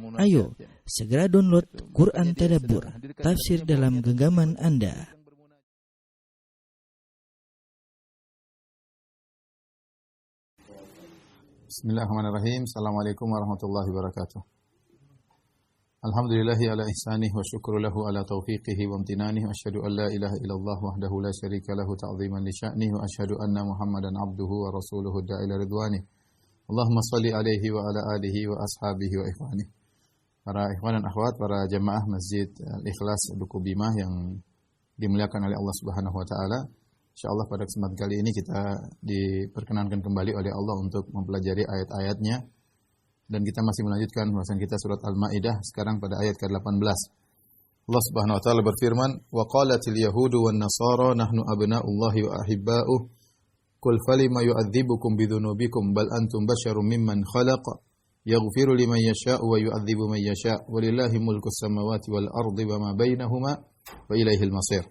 Ayo, segera download Quran Tadabbur, tafsir dalam genggaman Anda. Bismillahirrahmanirrahim. Assalamualaikum warahmatullahi wabarakatuh. Alhamdulillahi ala ihsanih wa syukru lahu ala taufiqihi wa amtinanih wa asyhadu an la ilaha illallah wahdahu la syarika lahu ta'ziman li sya'nih wa asyhadu anna Muhammadan abduhu wa rasuluhu da'ila ridwanih. Allahumma shalli alaihi wa ala alihi wa ashabihi wa ikhwanih. Para ikhwan dan akhwat, para jamaah Masjid Al-Ikhlas Duku Bima yang dimuliakan oleh Allah Subhanahu wa taala. Insyaallah pada kesempatan kali ini kita diperkenankan kembali oleh Allah untuk mempelajari ayat-ayatnya, dan kita masih melanjutkan pembahasan kita surat Al-Maidah sekarang pada ayat ke-18. Allah Subhanahu wa taala berfirman, "Wa qalatil yahudu wan nasara nahnu abna'ullahi wa ahibba'uh qul falima yu'adzibukum bidzunubikum bal antum basyarum mimman khalaq yaghfiru liman yasha'u wa yu'adzibu man yasha' walillahi mulkus samawati wal ardi wa ma bainahuma wa ilaihil masir."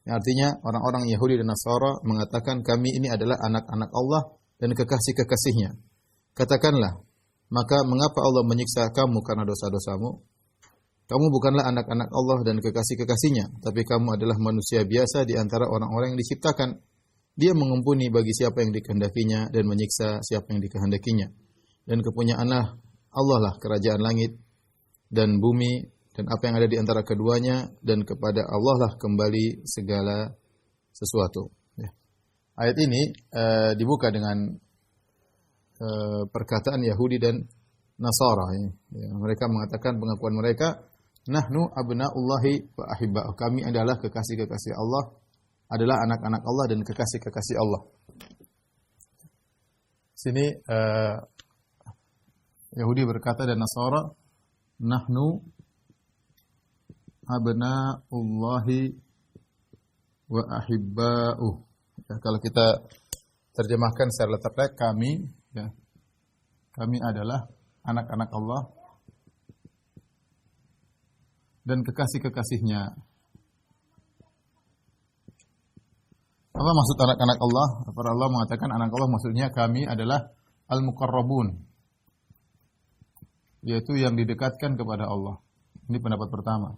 Artinya orang-orang Yahudi dan Nasara mengatakan kami ini adalah anak-anak Allah dan kekasih-kekasihnya. Katakanlah, maka mengapa Allah menyiksa kamu karena dosa-dosamu? Kamu bukanlah anak-anak Allah dan kekasih-kekasihnya, tapi kamu adalah manusia biasa di antara orang-orang yang diciptakan. Dia mengampuni bagi siapa yang dikehendakinya dan menyiksa siapa yang dikehendakinya. Dan kepunyaanlah Allah lah kerajaan langit dan bumi dan apa yang ada di antara keduanya, dan kepada Allah lah kembali segala sesuatu. Ya. Ayat ini dibuka dengan perkataan Yahudi dan Nasara. Ya. Mereka mengatakan pengakuan mereka, nahnu abna'ullahi wa ahibba'uh. Kami adalah kekasih-kekasih Allah, adalah anak-anak Allah dan kekasih-kekasih Allah. Sini Yahudi berkata dan Nasara, nahnu abna'ullahi wa ahibba'uh. Ya, kalau kita terjemahkan secara letterlek, kami, ya, kami adalah anak-anak Allah dan kekasih-kekasihnya. Apa maksud anak-anak Allah? Para Allah mengatakan anak Allah maksudnya kami adalah al-muqarrabun, yaitu yang didekatkan kepada Allah. Ini pendapat pertama.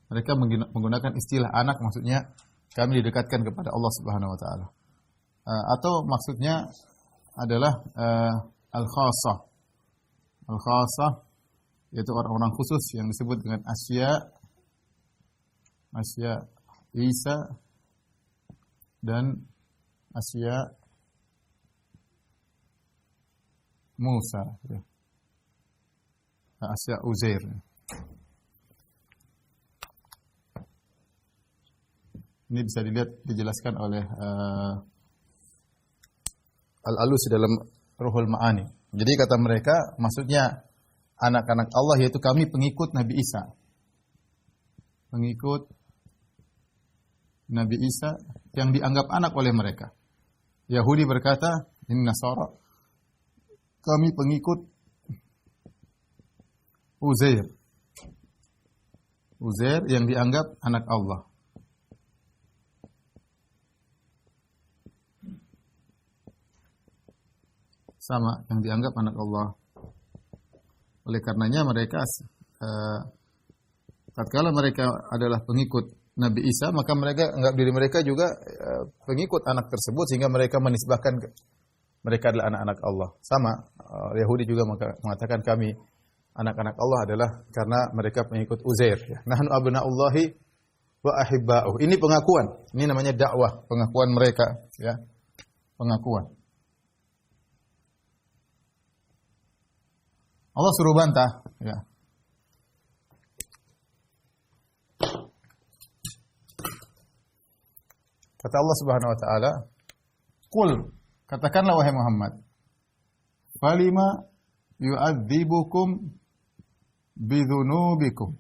Mereka menggunakan istilah anak, maksudnya kami didekatkan kepada Allah Subhanahu wa taala. Atau maksudnya adalah al-khassah. Al-khassah yaitu orang-orang khusus yang disebut dengan Asya Isa dan Asya Musa, ya. Asya Uzair. Ini bisa dilihat dijelaskan oleh Al-Alusi dalam Ruhul Ma'ani. Jadi kata mereka, maksudnya anak-anak Allah yaitu kami pengikut Nabi Isa. Pengikut Nabi Isa yang dianggap anak oleh mereka. Yahudi berkata, ini Nasara, kami pengikut Uzair. Uzair yang dianggap anak Allah. Sama, yang dianggap anak Allah. Oleh karenanya mereka tatkala mereka adalah pengikut Nabi Isa, maka mereka anggap diri mereka juga pengikut anak tersebut, sehingga mereka menisbahkan mereka adalah anak-anak Allah. Sama, Yahudi juga mengatakan kami anak-anak Allah adalah karena mereka pengikut Uzair. Ya. Nahnu abna'ullahi wa ahibba'uh. Ini pengakuan. Ini namanya dakwah, pengakuan mereka, ya. Pengakuan. Allah suruh bantah, ya. Kata Allah Subhanahu wa taala, "Qul," katakanlah wahai Muhammad, "Falima yu'adzibukum bidzunubikum."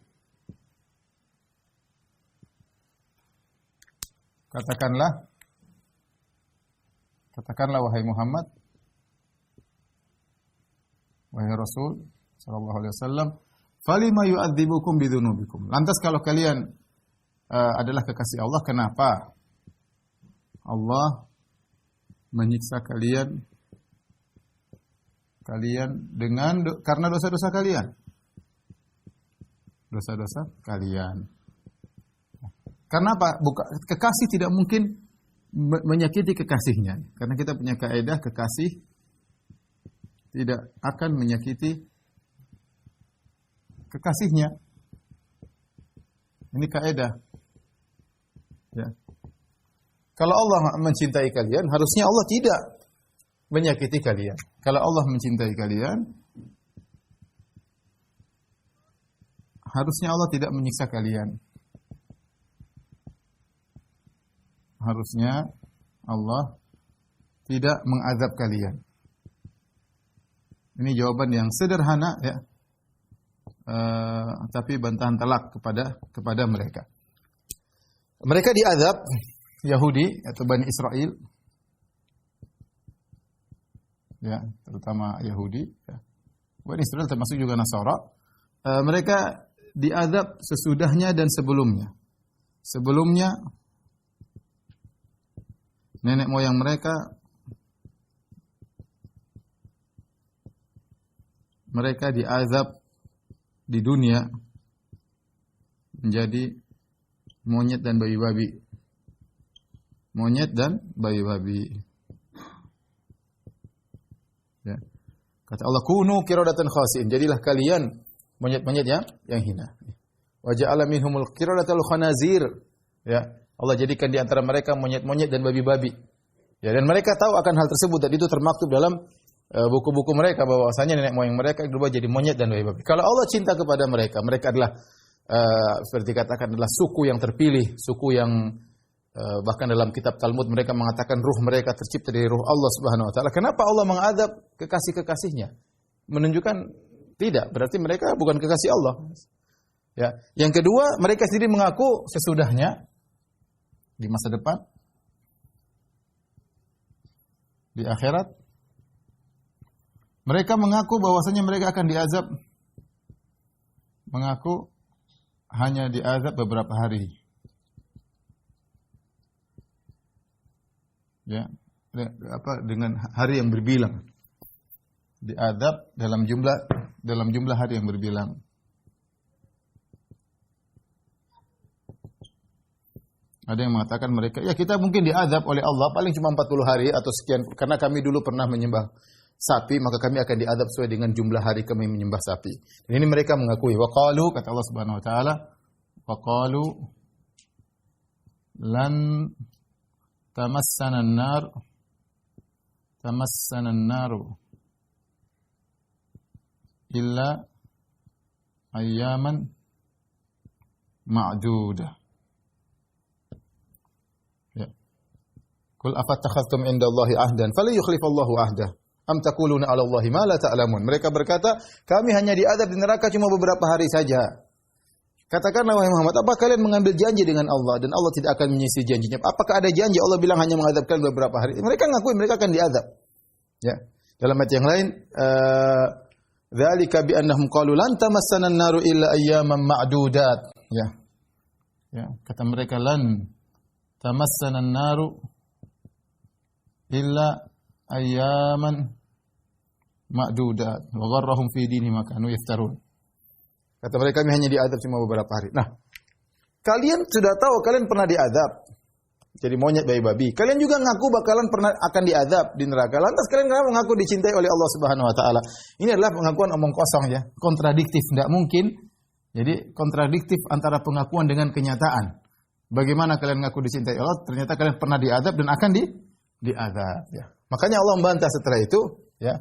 Katakanlah wahai Muhammad, wahai Rasul sallallahu alaihi wasallam, falima yu'adzibukum bidzunubikum. Lantas kalau kalian adalah kekasih Allah, kenapa Allah menyiksa kalian kalian dengan karena dosa-dosa kalian. Dosa-dosa kalian. Karena apa? Kekasih tidak mungkin menyakiti kekasihnya. Karena kita punya kaidah kekasih tidak akan menyakiti kekasihnya. Ini kaidah. Ya. Kalau Allah mencintai kalian, harusnya Allah tidak menyakiti kalian. Kalau Allah mencintai kalian, harusnya Allah tidak menyiksa kalian. Harusnya Allah tidak mengazab kalian. Ini jawaban yang sederhana, ya. Tapi bantahan telak kepada mereka. Mereka diazab, Yahudi atau Bani Israel, ya, terutama Yahudi, ya. Bani Israel termasuk juga Nasara. Mereka diazab sesudahnya dan sebelumnya. Sebelumnya nenek moyang mereka diazab di dunia menjadi monyet dan babi-babi. Monyet dan babi-babi. Ya. Kata Allah, kunu qiradatan khasiin. Jadilah kalian monyet-monyet yang hina. Wa ja'ala minhumul qiradatal khanazir. Ya. Allah jadikan di antara mereka monyet-monyet dan babi-babi. Ya, dan mereka tahu akan hal tersebut dan itu termaktub dalam buku-buku mereka bahwasanya nenek moyang mereka berubah jadi monyet dan babi-babi. Kalau Allah cinta kepada mereka, mereka adalah seperti dikatakan adalah suku yang terpilih, suku yang bahkan dalam kitab Talmud mereka mengatakan ruh mereka tercipta dari ruh Allah Subhanahu wa taala. Kenapa Allah mengadab kekasih-kekasihnya? Menunjukkan tidak, berarti mereka bukan kekasih Allah. Ya. Yang kedua, mereka sendiri mengaku sesudahnya di masa depan di akhirat mereka mengaku bahwasanya mereka akan diazab, mengaku hanya diazab beberapa hari. Ya, dengan hari yang berbilang. Diazab dalam jumlah hari yang berbilang. Ada yang mengatakan mereka, ya kita mungkin diazab oleh Allah paling cuma 40 hari atau sekian karena kami dulu pernah menyembah sapi, maka kami akan diazab sesuai dengan jumlah hari kami menyembah sapi. Dan ini mereka mengakui. Wa qalu, kata Allah Subhanahu wa taala, wa qalu lan tamassana an-nar illa ayyaman ma'dudah. Ya. Qul afattakhadhtum indallahi ahdan fala yukhlifallahu ahdah. Am taquluna 'ala Allahi ma la ta'lamun. Mereka berkata, kami hanya diazab di neraka cuma beberapa hari saja. Katakanlah wahai Muhammad, apa kalian mengambil janji dengan Allah dan Allah tidak akan menyisi janjinya? Apakah ada janji Allah bilang hanya mengazabkan beberapa hari? Mereka mengakui mereka akan diazab. Ya. Dalam ayat yang lain, dzalika bi annahum qalu lan tamassana an-naru illa ayyaman ma'dudat. Ya. Ya, kata mereka lan tamassana an-naru illa ayyaman ma'dudat wa gharrahum fi dinihim ma kanu yaftarun. Kata mereka kami hanya diazab cuma beberapa hari. Nah, kalian sudah tahu kalian pernah diazab jadi monyet babi-babi. Kalian juga ngaku bakalan akan diazab di neraka. Lantas kalian kenapa mengaku dicintai oleh Allah Subhanahu wa taala? Ini adalah pengakuan omong kosong ya, kontradiktif, tidak mungkin. Jadi kontradiktif antara pengakuan dengan kenyataan. Bagaimana kalian ngaku dicintai Allah, ternyata kalian pernah diazab dan akan diazab ya. Makanya Allah membantah setelah itu ya.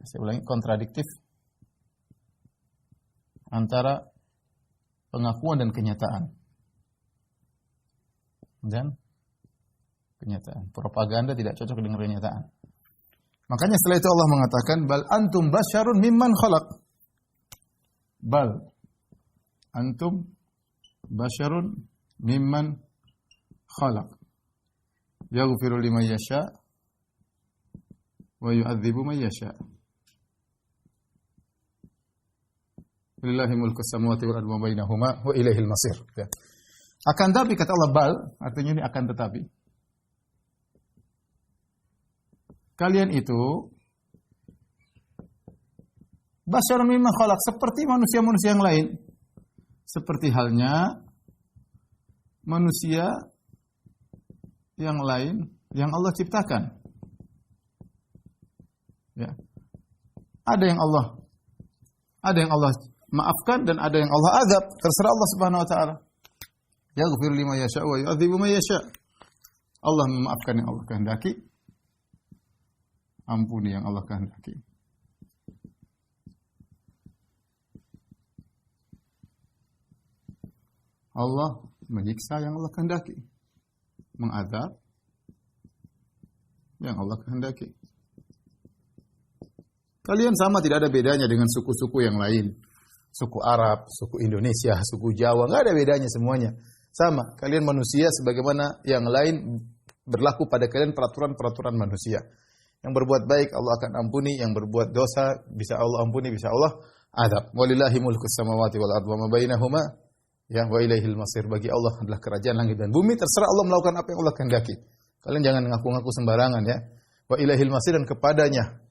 Saya ulangi, kontradiktif antara pengakuan dan kenyataan. Dan kenyataan. Propaganda tidak cocok dengan kenyataan. Makanya setelah itu Allah mengatakan bal antum basyarun mimman khalaq. Bal antum basyarun mimman khalaq. Yaghfiru liman yasha wa yu'adzibu man yasha. Lillahi mulku samawati wal ardi wa bainahuma wa ilaihil masir. Ya. Akan tapi kata Allah bal, artinya ini akan tetapi. Kalian itu Basyaran mimman khalaq, seperti manusia-manusia yang lain. Seperti halnya manusia yang lain yang Allah ciptakan. Ya. Ada yang Allah maafkan dan ada yang Allah azab, terserah Allah Subhanahu wa taala. Yaghfir liman yasha wa yu'adzibu man yasha. Allah memaafkan yang Allah kehendaki, ampuni yang Allah kehendaki. Allah menyiksa yang Allah kehendaki, mengadab yang Allah kehendaki. Kalian sama, tidak ada bedanya dengan suku-suku yang lain. Suku Arab, suku Indonesia, suku Jawa, enggak ada bedanya semuanya. Sama, kalian manusia sebagaimana yang lain, berlaku pada kalian peraturan-peraturan manusia. Yang berbuat baik Allah akan ampuni, yang berbuat dosa bisa Allah ampuni, bisa Allah adab. Walillahi mulkus samawati wal ardi wa ma bainahuma, ya, wa ilaihil masir. Bagi Allah adalah kerajaan langit dan bumi, terserah Allah melakukan apa yang Allah kehendaki. Kalian jangan ngaku-ngaku sembarangan ya. Wa ilaihil masir, dan kepadanya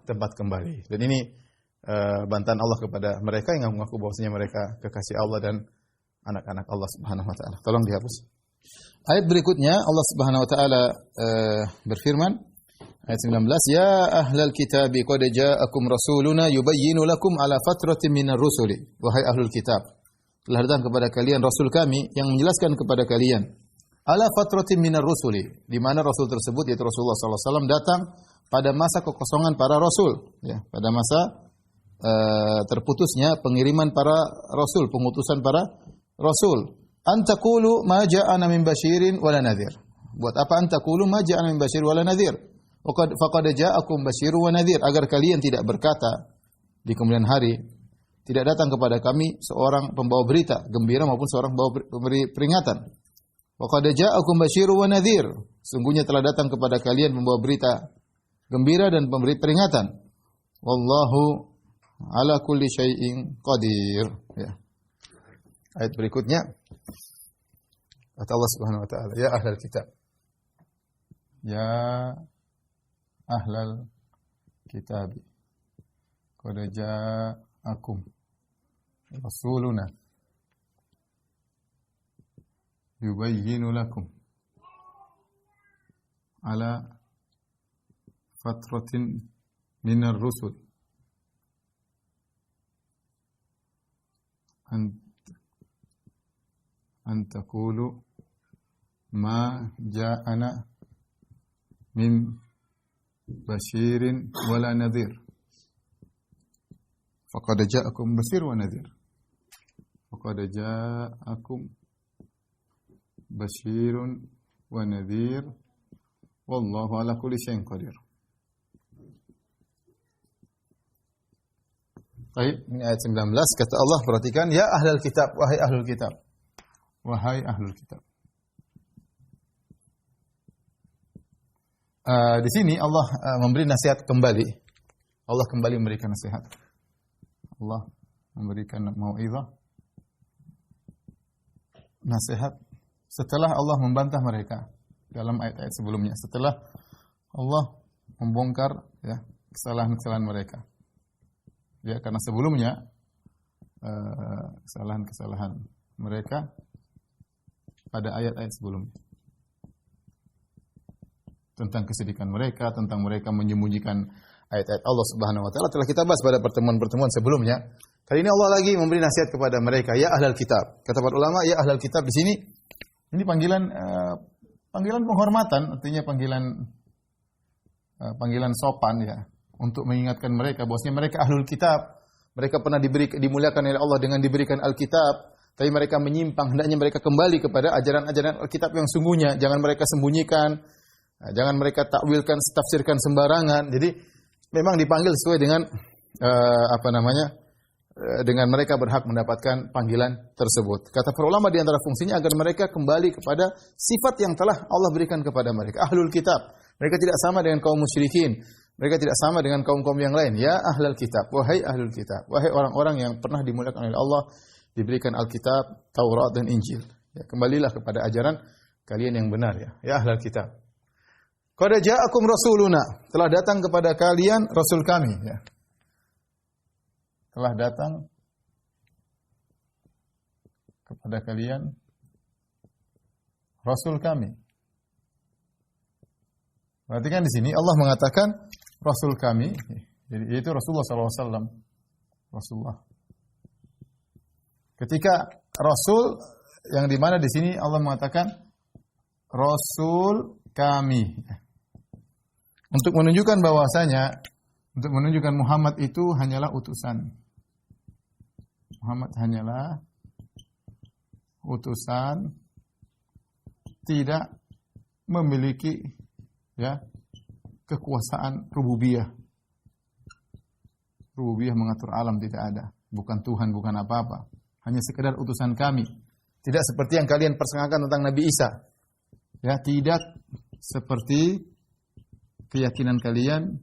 tempat kembali. Dan ini bantahan Allah kepada mereka yang mengaku bahwasanya mereka kekasih Allah dan anak-anak Allah Subhanahu wa taala. Tolong dihapus. Ayat berikutnya Allah Subhanahu wa taala berfirman, ayat 19, ya ahlal kitabi qad ja'akum rasuluna yubayyinu lakum ala fatratin minar rusuli. Wahai ahlul kitab, telah datang kepada kalian rasul kami yang menjelaskan kepada kalian ala fatratin minar rusuli, di mana rasul tersebut yaitu Rasulullah sallallahu alaihi wasallam datang pada masa kekosongan para rasul, ya, pada masa terputusnya pengiriman para rasul, pengutusan para rasul. Antaqulu ma ja'ana min basyirin wala nadhir. Buat apa antaqulu ma ja'ana min basyirin wala nadhir? Faqad ja'akum basyirun wa nadhir, agar kalian tidak berkata di kemudian hari, tidak datang kepada kami seorang pembawa berita gembira maupun seorang pemberi peringatan. Faqad ja'akum basyirun wa nadhir, sungguhnya telah datang kepada kalian pembawa berita gembira dan pemberi peringatan. Wallahu ala kulli syai'in qadir. Ya. Ayat berikutnya kata Allah Subhanahu wa taala, ya ahlal kitab. Ya ahlal kitab. Qad ja'akum rasuluna yubayyinu lakum ala fatratin minar rusul an taqulu ma ja'ana min basyirin wala nadhir. Faqad ja'akum basyir wa nadhir. Faqad ja'akum basyirun wa nadhir. Wallahu ala kulli syai'in qadir. Baik, ini ayat 19, kata Allah, perhatikan, ya ahlul kitab, wahai ahlul kitab. Wahai ahlul kitab. Di sini Allah memberi nasihat kembali. Allah kembali memberikan nasihat. Allah memberikan mau'izah, nasihat setelah Allah membantah mereka dalam ayat-ayat sebelumnya. Setelah Allah membongkar ya kesalahan-kesalahan mereka. Ya, karena sebelumnya kesalahan-kesalahan mereka pada ayat-ayat sebelumnya. Tentang kesedihan mereka, tentang mereka menyembunyikan ayat-ayat Allah Subhanahu wa taala telah kita bahas pada pertemuan-pertemuan sebelumnya. Kali ini Allah lagi memberi nasihat kepada mereka, ya ahlal kitab. Kata para ulama, ya ahlal kitab di sini ini panggilan penghormatan, artinya panggilan sopan ya, untuk mengingatkan mereka bahwasanya mereka ahlul kitab. Mereka pernah dimuliakan oleh Allah dengan diberikan Alkitab, tapi mereka menyimpang. Hendaknya mereka kembali kepada ajaran-ajaran Alkitab yang sungguhnya. Jangan mereka sembunyikan, jangan mereka takwilkan, tafsirkan sembarangan. Jadi memang dipanggil sesuai dengan dengan mereka berhak mendapatkan panggilan tersebut. Kata para ulama di antara fungsinya agar mereka kembali kepada sifat yang telah Allah berikan kepada mereka. Ahlul kitab. Mereka tidak sama dengan kaum musyrikin. Mereka tidak sama dengan kaum-kaum yang lain. Ya ahlul kitab, wahai ahlul kitab, wahai orang-orang yang pernah dimuliakan oleh Allah, diberikan Alkitab, Taurat dan Injil. Ya, kembalilah kepada ajaran kalian yang benar ya. Ya ahlul kitab. Qad ja'akum rasuluna, telah datang kepada kalian rasul kami, ya. Telah datang kepada kalian rasul kami. Perhatikan di sini Allah mengatakan rasul kami, jadi yaitu Rasulullah SAW. Rasulullah. Ketika rasul yang di mana di sini Allah mengatakan rasul kami. Untuk menunjukkan bahwasanya, untuk menunjukkan Muhammad itu hanyalah utusan. Muhammad hanyalah utusan, tidak memiliki, ya, kekuasaan rububiyah. Rububiyah mengatur alam tidak ada, bukan Tuhan, bukan apa-apa. Hanya sekedar utusan kami. Tidak seperti yang kalian persangkakan tentang Nabi Isa. Ya, tidak seperti keyakinan kalian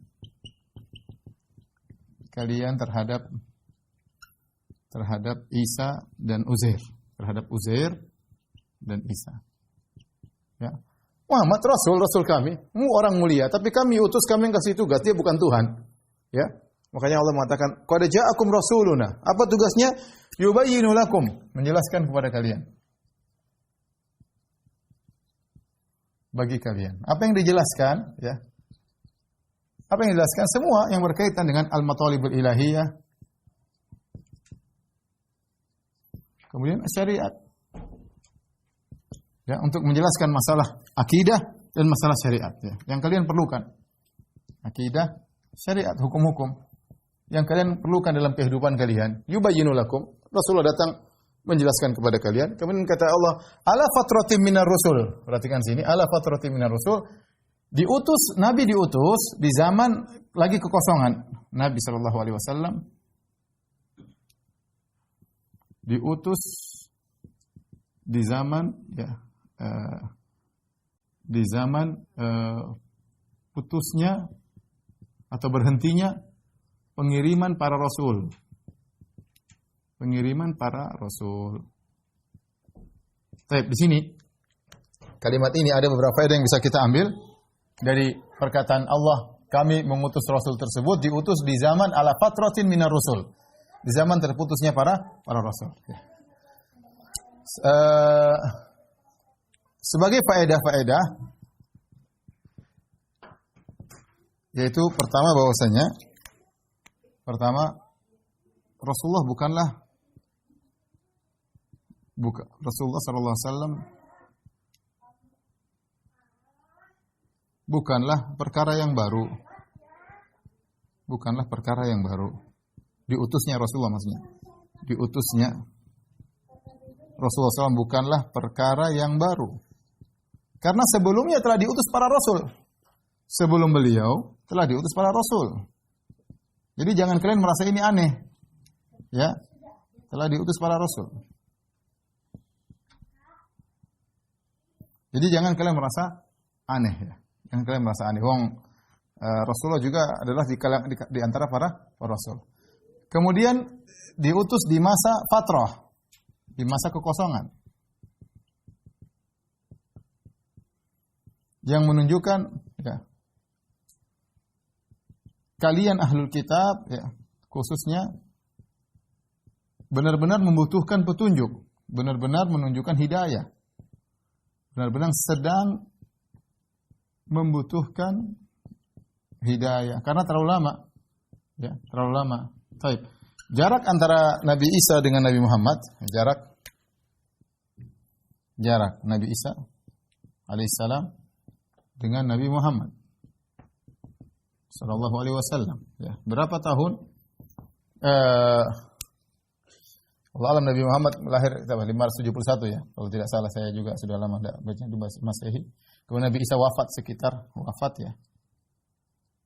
terhadap Isa dan Uzair, terhadap Uzair dan Isa. Ya. Muhammad rasul kami, orang mulia, tapi kami utus, kami yang kasih tugas, dia bukan Tuhan. Ya. Makanya Allah mengatakan, qad ja'akum rasuluna. Apa tugasnya? Yubayyinu lakum, menjelaskan kepada kalian. Bagi kalian. Apa yang dijelaskan, ya? Apa yang dijelaskan? Semua yang berkaitan dengan al-matalibul ilahiyah. Kemudian syariat. Ya, untuk menjelaskan masalah akidah dan masalah syariat, ya. Yang kalian perlukan. Akidah, syariat, hukum-hukum yang kalian perlukan dalam kehidupan kalian. Yubayyinu lakum. Rasulullah datang menjelaskan kepada kalian. Kemudian kata Allah, ala fatratim minar rusul. Perhatikan sini, ala fatratim minar rusul. Diutus, Nabi diutus di zaman lagi kekosongan. Nabi SAW diutus di zaman, ya, di zaman putusnya atau berhentinya pengiriman para rasul. Pengiriman para rasul. Baik, di sini kalimat ini ada beberapa faedah yang bisa kita ambil dari perkataan Allah, kami mengutus rasul tersebut diutus di zaman ala fatratin minar rusul. Di zaman terputusnya para rasul. Sebagai faedah-faedah, yaitu pertama Rasulullah Rasulullah sallallahu alaihi wasallam bukanlah perkara yang baru. Bukanlah perkara yang baru. Diutusnya Rasulullah maksudnya. Diutusnya Rasulullah SAW bukanlah perkara yang baru. Karena sebelumnya telah diutus para rasul. Sebelum beliau telah diutus para rasul. Jadi jangan kalian merasa ini aneh. Ya, telah diutus para rasul. Jadi jangan kalian merasa aneh, ya. Jangan kalian merasa aneh. Rasulullah juga adalah di antara para rasul. Kemudian diutus di masa fatrah, di masa kekosongan. Yang menunjukkan, ya, kalian ahlul kitab, ya, khususnya benar-benar membutuhkan petunjuk, benar-benar menunjukkan hidayah, benar-benar sedang membutuhkan hidayah karena terlalu lama, ya, terlalu lama. Baik. Jarak antara Nabi Isa dengan Nabi Muhammad, jarak Nabi Isa alaihissalam dengan Nabi Muhammad sallallahu alaihi wasallam, ya, berapa tahun? Allah alam, Nabi Muhammad lahir 571, ya. Kalau tidak salah, saya juga sudah lama tidak baca di Masehi. Kemudian Nabi Isa wafat sekitar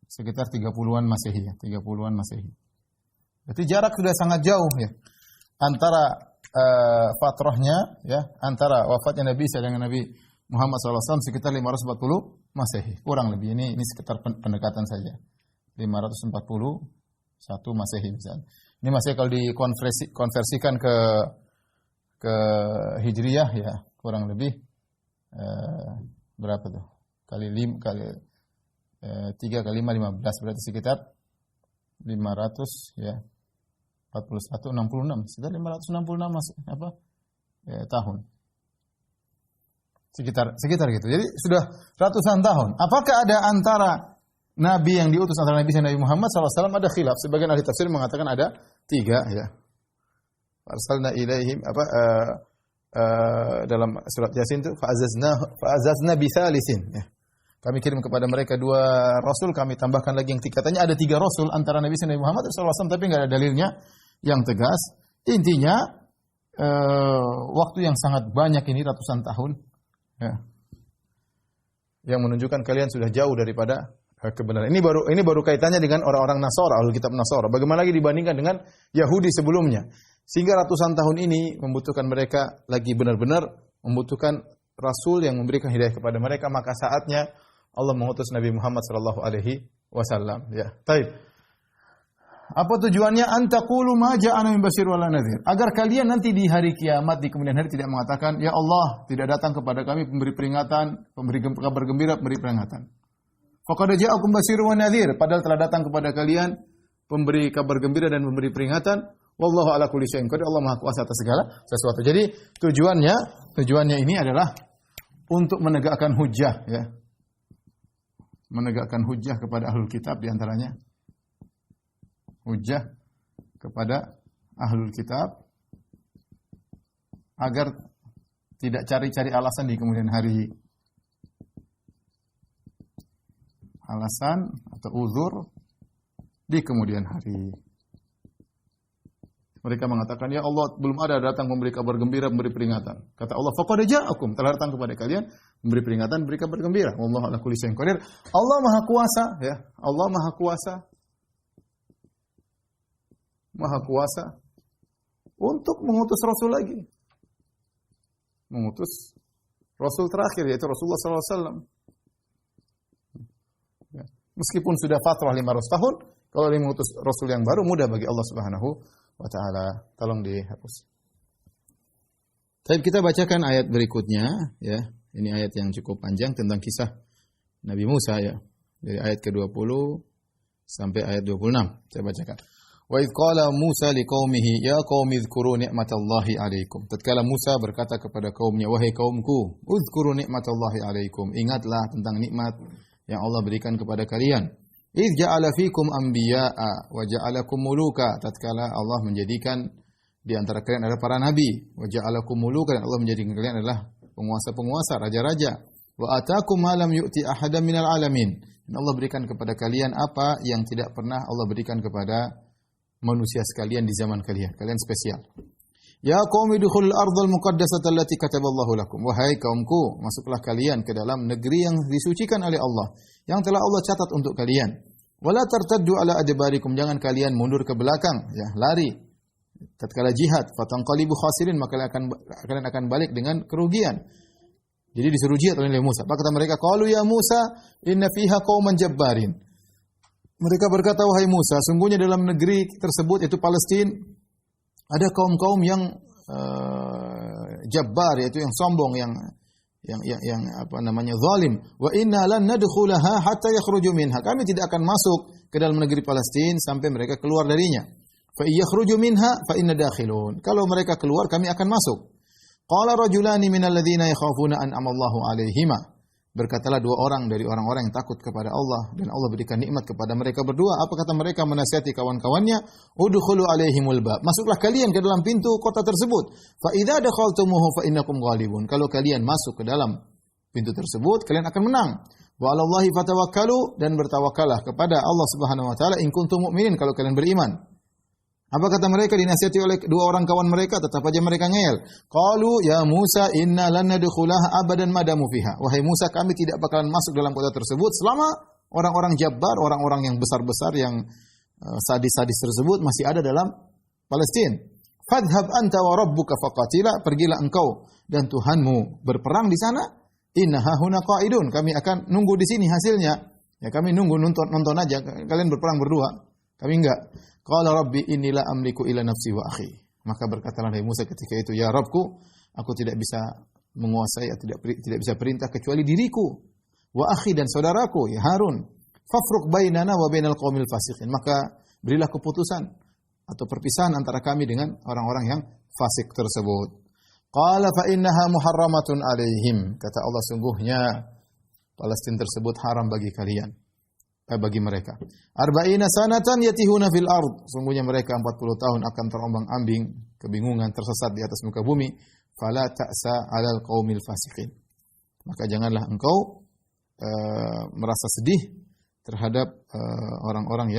30-an Masehi, ya, 30-an Masehi. Berarti jarak sudah sangat jauh, ya, antara fatrahnya, ya, antara wafatnya Nabi Isa dengan Nabi Muhammad SAW sekitar 540 Masehi, kurang lebih. Ini sekitar pendekatan saja. 541 Masehi misalnya. Ini masih kalau dikonversikan ke Hijriyah, ya, kurang lebih berapa tuh? Kali 3 kali 5, 15. Berarti sekitar 500 ya. 41, 66. Sekitar 566 tahun. Sekitar gitu. Jadi sudah ratusan tahun. Apakah ada antara nabi yang diutus antara Nabi Muhammad SAW ada khilaf? Sebagian ahli tafsir mengatakan ada 3 ya. Arsalna ilaihim dalam surat Yasin itu fa'azazna bitsalisin ya. Kami kirim kepada mereka 2 rasul, kami tambahkan lagi yang 3. Katanya ada 3 rasul antara Nabi Muhammad SAW, tapi enggak ada dalilnya yang tegas. Intinya waktu yang sangat banyak ini, ratusan tahun ya, yang menunjukkan kalian sudah jauh daripada kebenaran. Ini baru kaitannya dengan orang-orang Nasara, Ahlul Kitab Nasara. Bagaimana lagi dibandingkan dengan Yahudi sebelumnya? Sehingga ratusan tahun ini membutuhkan mereka lagi benar-benar membutuhkan rasul yang memberikan hidayah kepada mereka. Maka saatnya Allah mengutus Nabi Muhammad sallallahu alaihi wasallam ya. Baik. Apa tujuannya? Antaqulu ma ja'ana min basyir wala nadhir. Agar kalian nanti di hari kiamat, di kemudian hari tidak mengatakan, ya Allah, tidak datang kepada kami pemberi peringatan, pemberi kabar gembira, pemberi peringatan. Faqad ja'akum basyir wa nadhir. Padahal telah datang kepada kalian pemberi kabar gembira dan pemberi peringatan. Wallahu ala kulli syai'in qadir. Allah Maha Kuasa atas segala sesuatu. Jadi tujuannya ini adalah untuk menegakkan hujjah ya. Menegakkan hujjah kepada ahlul kitab, di antaranya hujjah kepada ahlul kitab agar tidak cari-cari alasan di kemudian hari. Alasan atau uzur di kemudian hari. Mereka mengatakan, ya Allah, belum ada datang memberi kabar gembira, memberi peringatan. Kata Allah, faqad ja'akum, telah datang kepada kalian memberi peringatan, memberi kabar gembira. Wallahu ala kulli syai'in qadir. Allah Maha Kuasa ya. Allah Maha Kuasa. Maha Kuasa untuk mengutus rasul lagi. Mengutus rasul terakhir, yaitu Rasulullah sallallahu alaihi wasallam. Ya. Meskipun sudah fatrah 500 tahun, kalau dia mengutus rasul yang baru, mudah bagi Allah Subhanahu wa ta'ala. Tolong dihapus. Baik, kita bacakan ayat berikutnya ya. Ini ayat yang cukup panjang tentang kisah Nabi Musa ya. Dari ayat ke-20 sampai ayat 26. Saya bacakan. Wa idh qala Musa liqaumihi ya qaumi dzkuru ni'matallahi 'alaikum. Tatkala Musa berkata kepada kaumnya, wahai kaumku, udzkuru ni'matallahi 'alaikum. Ingatlah tentang nikmat yang Allah berikan kepada kalian. Idz ja'ala fikum anbiya'a wa ja'alakum muluka. Tatkala Allah menjadikan di antara kalian adalah para nabi, wa ja'alakum muluka, dan Allah menjadikan kalian adalah penguasa-penguasa, raja-raja. Wa atakum ma lam yu'ti ahadan minal alamin. Dan Allah berikan kepada kalian apa yang tidak pernah Allah berikan kepada manusia sekalian di zaman kalian. Kalian spesial. Ya qaumi dukhulul ardhal muqaddasata allati kataballahu lakum. Wahai kaumku, masuklah kalian ke dalam negeri yang disucikan oleh Allah, yang telah Allah catat untuk kalian. Wala tartaddu ala adbarikum, jangan kalian mundur ke belakang, ya, lari. Tatkala jihad, fatanqalibu khasirin, maka kalian akan balik dengan kerugian. Jadi disuruh jihad oleh Musa. Apa kata mereka? Qalu ya Musa, inna fiha qauman jabbarin. Mereka berkata, wahai Musa, sungguhnya dalam negeri tersebut, yaitu Palestina, ada kaum-kaum yang jabbar, yaitu yang sombong, yang apa namanya, zalim. Wa inna lan nadkhulaha hatta yakhruju minha. Kami tidak akan masuk ke dalam negeri Palestina sampai mereka keluar darinya. Fa yakhruju minha fa inna dakhilun. Kalau mereka keluar, kami akan masuk. Qala rajulani minal ladzina yakhafuna an amallahu alaihima. Berkatalah 2 orang dari orang-orang yang takut kepada Allah dan Allah berikan nikmat kepada mereka berdua. Apa kata mereka? Menasihati kawan-kawannya, udkhulu alaihimul bab. Masuklah kalian ke dalam pintu kota tersebut. Fa idza dakhaltumuhu fa innakum ghalibun. Kalau kalian masuk ke dalam pintu tersebut, kalian akan menang. Wa 'alallahi fatawakkalu, dan bertawakallah kepada Allah Subhanahu wa taala in kuntum mu'minin, kalau kalian beriman. Apa kata mereka? Dinasihati oleh 2 orang kawan mereka, tetap aja mereka ngeyel. Qalu ya Musa inna lan nadkhulaha abadan madamu fiha. Wahai Musa, kami tidak bakalan masuk dalam kota tersebut selama orang-orang jabbar, orang-orang yang besar-besar, yang sadis-sadis tersebut masih ada dalam Palestina. Fadhhab anta wa rabbuka faqatila, pergilah engkau dan Tuhanmu berperang di sana. Innaha huna qa'idun, kami akan nunggu di sini hasilnya. Ya, kami nunggu nonton aja, kalian berperang berdua. Kami enggak. Qala rabbi inni la amliku illa nafsi wa akhi. Maka berkatalah Nabi Musa ketika itu, ya Rabbku, aku tidak bisa menguasai, tidak bisa perintah kecuali diriku, wa akhi, dan saudaraku, ya Harun. Fafruq bainana wa bainal qaumil fasiqin. Maka berilah keputusan atau perpisahan antara kami dengan orang-orang yang fasik tersebut. Qala fa innaha muharramatun alaihim. Kata Allah, sungguhnya Palestina tersebut haram bagi kalian. Bagi mereka. Arba'ina sanatan yatihuna fil ard. Sungguhnya mereka 40 tahun akan terombang-ambing, kebingungan, tersesat di atas muka bumi. Fala ta'sa 'alal qaumil fasiqin. Maka janganlah engkau merasa sedih terhadap orang-orang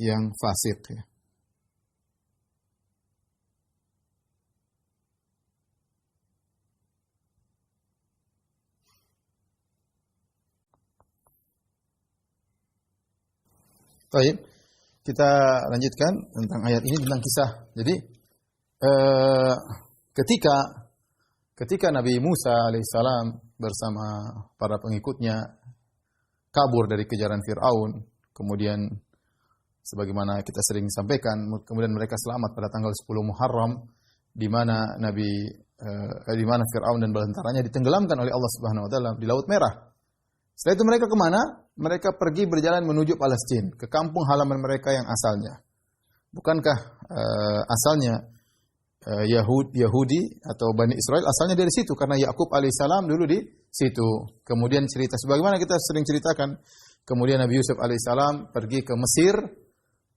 yang fasik ya. Baik, kita lanjutkan tentang ayat ini, tentang kisah. Jadi ketika Nabi Musa alaihissalam bersama para pengikutnya kabur dari kejaran Fir'aun, kemudian sebagaimana kita sering sampaikan, kemudian mereka selamat pada tanggal 10 Muharram, di mana Fir'aun dan bala tentaranya ditenggelamkan oleh Allah Subhanahu wa taala di Laut Merah. Setelah itu mereka kemana? Mereka pergi berjalan menuju Palestina, ke kampung halaman mereka yang asalnya. Bukankah asalnya Yahudi atau Bani Israel asalnya dari situ, karena Yakub alaihissalam dulu di situ. Kemudian cerita sebagaimana kita sering ceritakan, kemudian Nabi Yusuf alaihissalam pergi ke Mesir.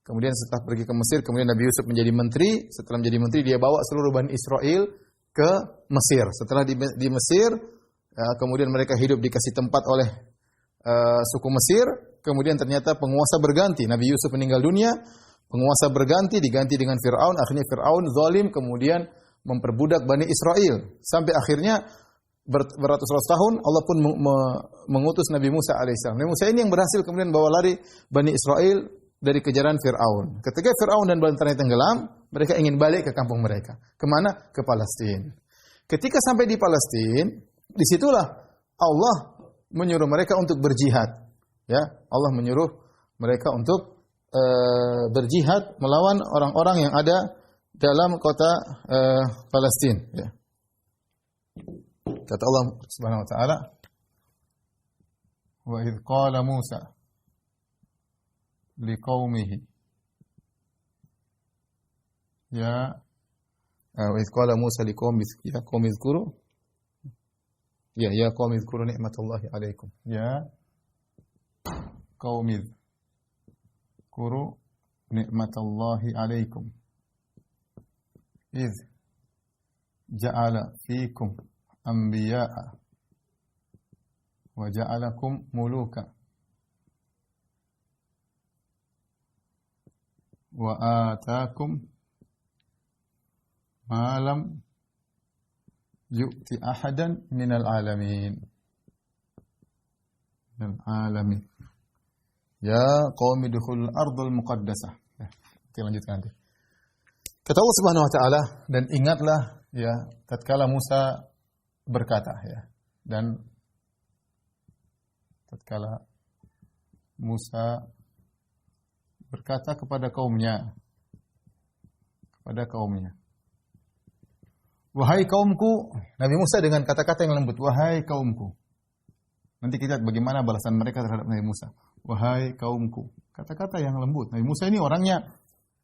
Kemudian setelah pergi ke Mesir, kemudian Nabi Yusuf menjadi menteri. Setelah menjadi menteri, dia bawa seluruh Bani Israel ke Mesir. Setelah di Mesir, kemudian mereka hidup dikasih tempat oleh suku Mesir. Kemudian ternyata penguasa berganti. Nabi Yusuf meninggal dunia, penguasa berganti, diganti dengan Fir'aun. Akhirnya Fir'aun zalim, kemudian memperbudak Bani Israel. Sampai akhirnya beratus-ratus tahun Allah pun mengutus Nabi Musa alaihissalam. Nabi Musa ini yang berhasil kemudian bawa lari Bani Israel dari kejaran Fir'aun. Ketika Fir'aun dan bala tentaranya tenggelam, mereka ingin balik ke kampung mereka. Kemana? Ke Palestina. Ketika sampai di Palestina, disitulah Allah menyuruh mereka untuk berjihad. Ya, Allah menyuruh mereka untuk berjihad melawan orang-orang yang ada dalam kota Palestina. Ya. Kata Allah Subhanahu wa taala, "Wa idz qala Musa liqaumihi wa idz qala Musa liqaumihi ya qaumi dzkuru ya qaumi dzkuru ni'matallahi 'alaikum ya qaumi dzkuru ni'matallahi 'alaikum idz ja'ala fikum anbiya'a wa ja'alakum muluka wa ataakum ma lam yu'ti ahadan minal alamin. Ya qaumi dukhulul ardul muqaddasah. Kita lanjutkan nanti. Kata Allah Subhanahu wa taala, dan ingatlah ya tatkala Musa berkata ya, dan tatkala Musa berkata kepada kaumnya, wahai kaumku. Nabi Musa dengan kata-kata yang lembut, wahai kaumku. Nanti kita lihat bagaimana balasan mereka terhadap Nabi Musa. Wahai kaumku. Kata-kata yang lembut. Nabi Musa ini orangnya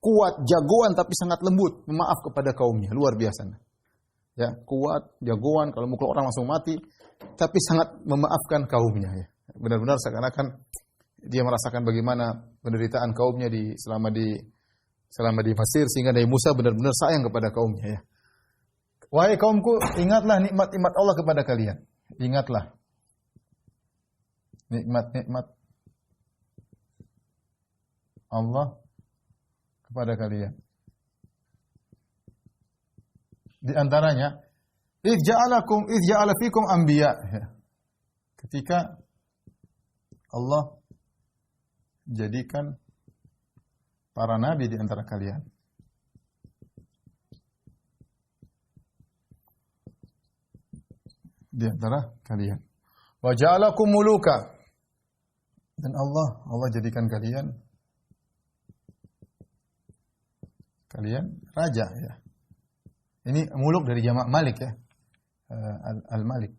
kuat, jagoan, tapi sangat lembut, memaaf kepada kaumnya, luar biasa. Ya, kuat, jagoan, kalau mukul orang langsung mati, tapi sangat memaafkan kaumnya. Ya. Benar-benar seakan-akan dia merasakan bagaimana penderitaan kaumnya selama di Mesir, sehingga Nabi Musa benar-benar sayang kepada kaumnya. Ya. Wahai kaumku, ingatlah nikmat-nikmat Allah kepada kalian. Ingatlah nikmat-nikmat Allah kepada kalian. Di antaranya, idz ja'ala fikum anbiya. Ketika Allah jadikan para nabi di antara kalian. Di antara kalian. Wa ja'alakum muluka. Dan Allah jadikan kalian raja ya. Ini muluk dari jamak malik ya. Al-Malik.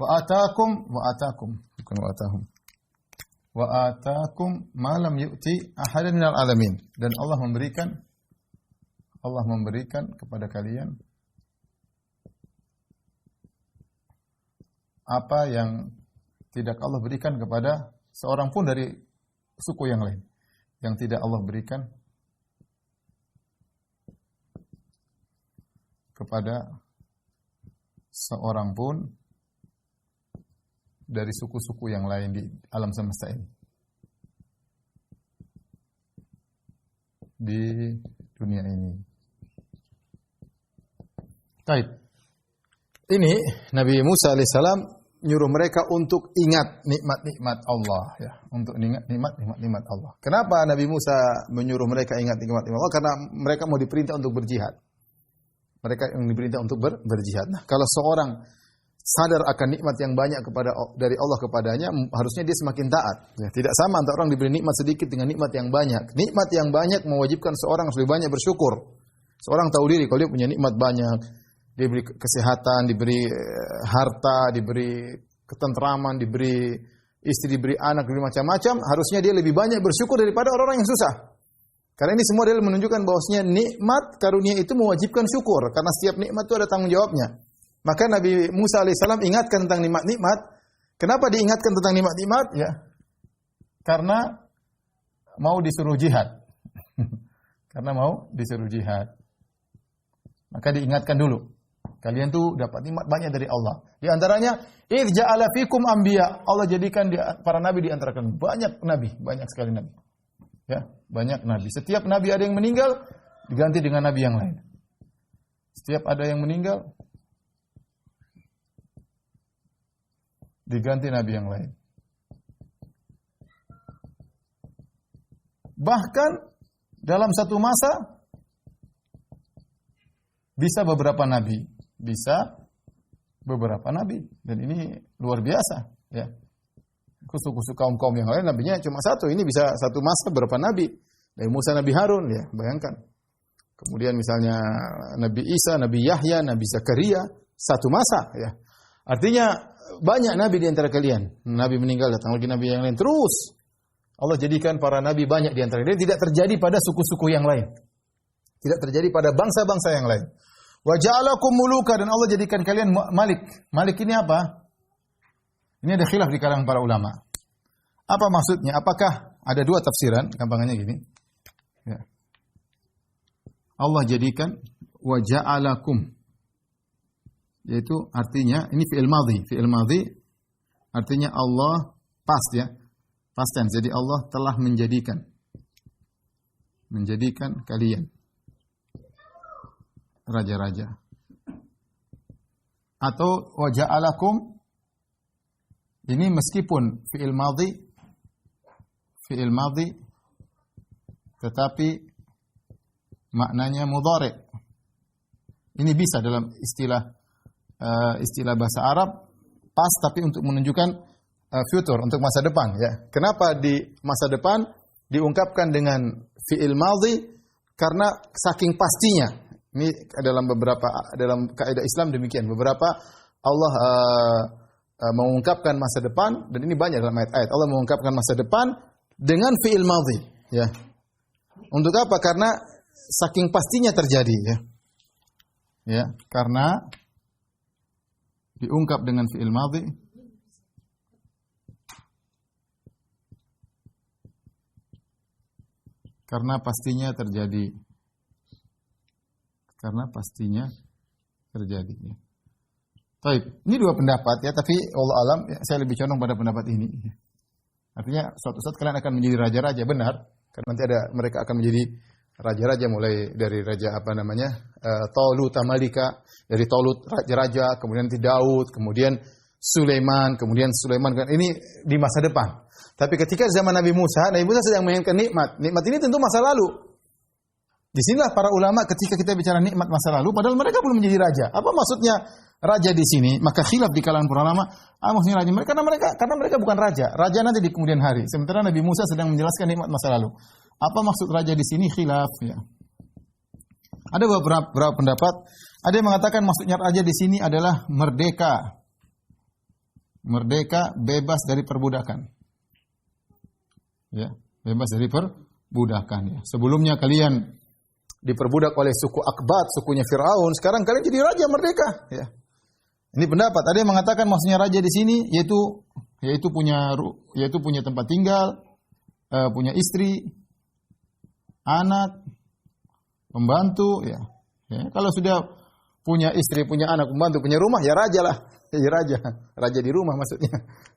Wa atakum bukan wa atahum. Wa atakum ma lam yu'ti ahadan minal alamin. Dan Allah memberikan kepada kalian apa yang tidak Allah berikan kepada seorang pun dari suku yang lain. Yang tidak Allah berikan kepada seorang pun dari suku-suku yang lain di alam semesta ini. Di dunia ini. Baik. Ini Nabi Musa alaihissalam nyuruh mereka untuk ingat nikmat-nikmat Allah, ya, untuk ingat nikmat-nikmat Allah. Kenapa Nabi Musa menyuruh mereka ingat nikmat-nikmat Allah? Karena mereka mau diperintah untuk berjihad. Mereka yang diperintah untuk berjihad. Nah, kalau seorang sadar akan nikmat yang banyak dari Allah kepadanya, harusnya dia semakin taat. Ya, tidak sama antara orang diberi nikmat sedikit dengan nikmat yang banyak. Nikmat yang banyak mewajibkan seorang harus lebih banyak bersyukur. Seorang tahu diri kalau dia punya nikmat banyak, diberi kesehatan, diberi harta, diberi ketentraman, diberi istri, diberi anak, diberi macam-macam, harusnya dia lebih banyak bersyukur daripada orang-orang yang susah. Karena ini semua adalah menunjukkan bahwasanya nikmat karunia itu mewajibkan syukur, karena setiap nikmat itu ada tanggung jawabnya. Maka Nabi Musa alaihissalam ingatkan tentang nikmat-nikmat. Kenapa diingatkan tentang nikmat-nikmat? Ya, karena mau disuruh jihad. Karena mau disuruh jihad. Maka diingatkan dulu. Kalian tuh dapat nikmat banyak dari Allah. Di antaranya, idz ja'ala fikum anbiya. Allah jadikan para nabi di antara kalian. Banyak nabi, banyak sekali nabi. Ya, banyak nabi. Setiap nabi ada yang meninggal, diganti dengan nabi yang lain. Setiap ada yang meninggal, diganti nabi yang lain. Bahkan dalam satu masa bisa beberapa nabi, dan ini luar biasa, ya. Khusus kaum-kaum yang lain nabinya cuma satu, ini bisa satu masa berapa nabi. Dari Musa, Nabi Harun, ya, bayangkan. Kemudian misalnya Nabi Isa, Nabi Yahya, Nabi Zakaria, satu masa, ya. Artinya banyak nabi di antara kalian. Nabi meninggal, datang lagi nabi yang lain. Terus Allah jadikan para nabi banyak di antara kalian. Tidak terjadi pada suku-suku yang lain. Tidak terjadi pada bangsa-bangsa yang lain. Wa ja'alakum muluka, dan Allah jadikan kalian malik. Malik ini apa? Ini ada khilaf di kalangan para ulama. Apa maksudnya? Apakah ada dua tafsiran? Gampangannya gini. Ya. Allah jadikan wa ja'alakum, yaitu artinya ini fi'il madhi. Fi'il madhi artinya Allah past, ya. Past tense. Jadi Allah telah menjadikan kalian raja-raja. Atau wa ja'alakum, ini meskipun fi'il madhi tetapi maknanya mudhari'. Ini bisa dalam istilah bahasa Arab pas, tapi untuk menunjukkan future, untuk masa depan, ya. Kenapa di masa depan diungkapkan dengan fi'il madhi? Karena saking pastinya. Ini dalam kaidah Islam demikian. Beberapa Allah mengungkapkan masa depan, dan ini banyak dalam ayat-ayat. Allah mengungkapkan masa depan dengan fi'il madhi, ya. Untuk apa? Karena saking pastinya terjadi, ya. Ya, karena diungkap dengan fi'il madhi karena pastinya terjadi. Karena pastinya terjadi, ya. Baik, ini dua pendapat, ya, tapi Allah alam, ya, saya lebih condong pada pendapat ini. Artinya suatu saat kalian akan menjadi raja-raja, benar. Karena nanti mereka akan menjadi raja-raja, mulai dari raja Talut Malika, dari Talut raja-raja, kemudian nanti Daud, kemudian Sulaiman, ini di masa depan. Tapi ketika zaman Nabi Musa sedang menginginkan nikmat. Nikmat ini tentu masa lalu. Disinilah para ulama ketika kita bicara nikmat masa lalu, padahal mereka belum menjadi raja. Apa maksudnya raja di sini? Maka khilaf di kalangan para ulama. Maksudnya raja karena mereka bukan raja. Raja nanti di kemudian hari. Sementara Nabi Musa sedang menjelaskan nikmat masa lalu. Apa maksud raja di sini? Khilaf, ya. Ada beberapa pendapat. Ada yang mengatakan maksudnya raja di sini adalah merdeka. Merdeka, bebas dari perbudakan. Ya, bebas dari perbudakan. Ya. Sebelumnya kalian diperbudak oleh suku Akbat, sukunya Firaun. Sekarang kalian jadi raja merdeka. Ya. Ini pendapat. Ada yang mengatakan maksudnya raja di sini yaitu punya tempat tinggal, punya istri, anak, pembantu. Ya. Ya. Kalau sudah punya istri, punya anak, pembantu, punya rumah, ya raja lah. Jadi raja di rumah maksudnya.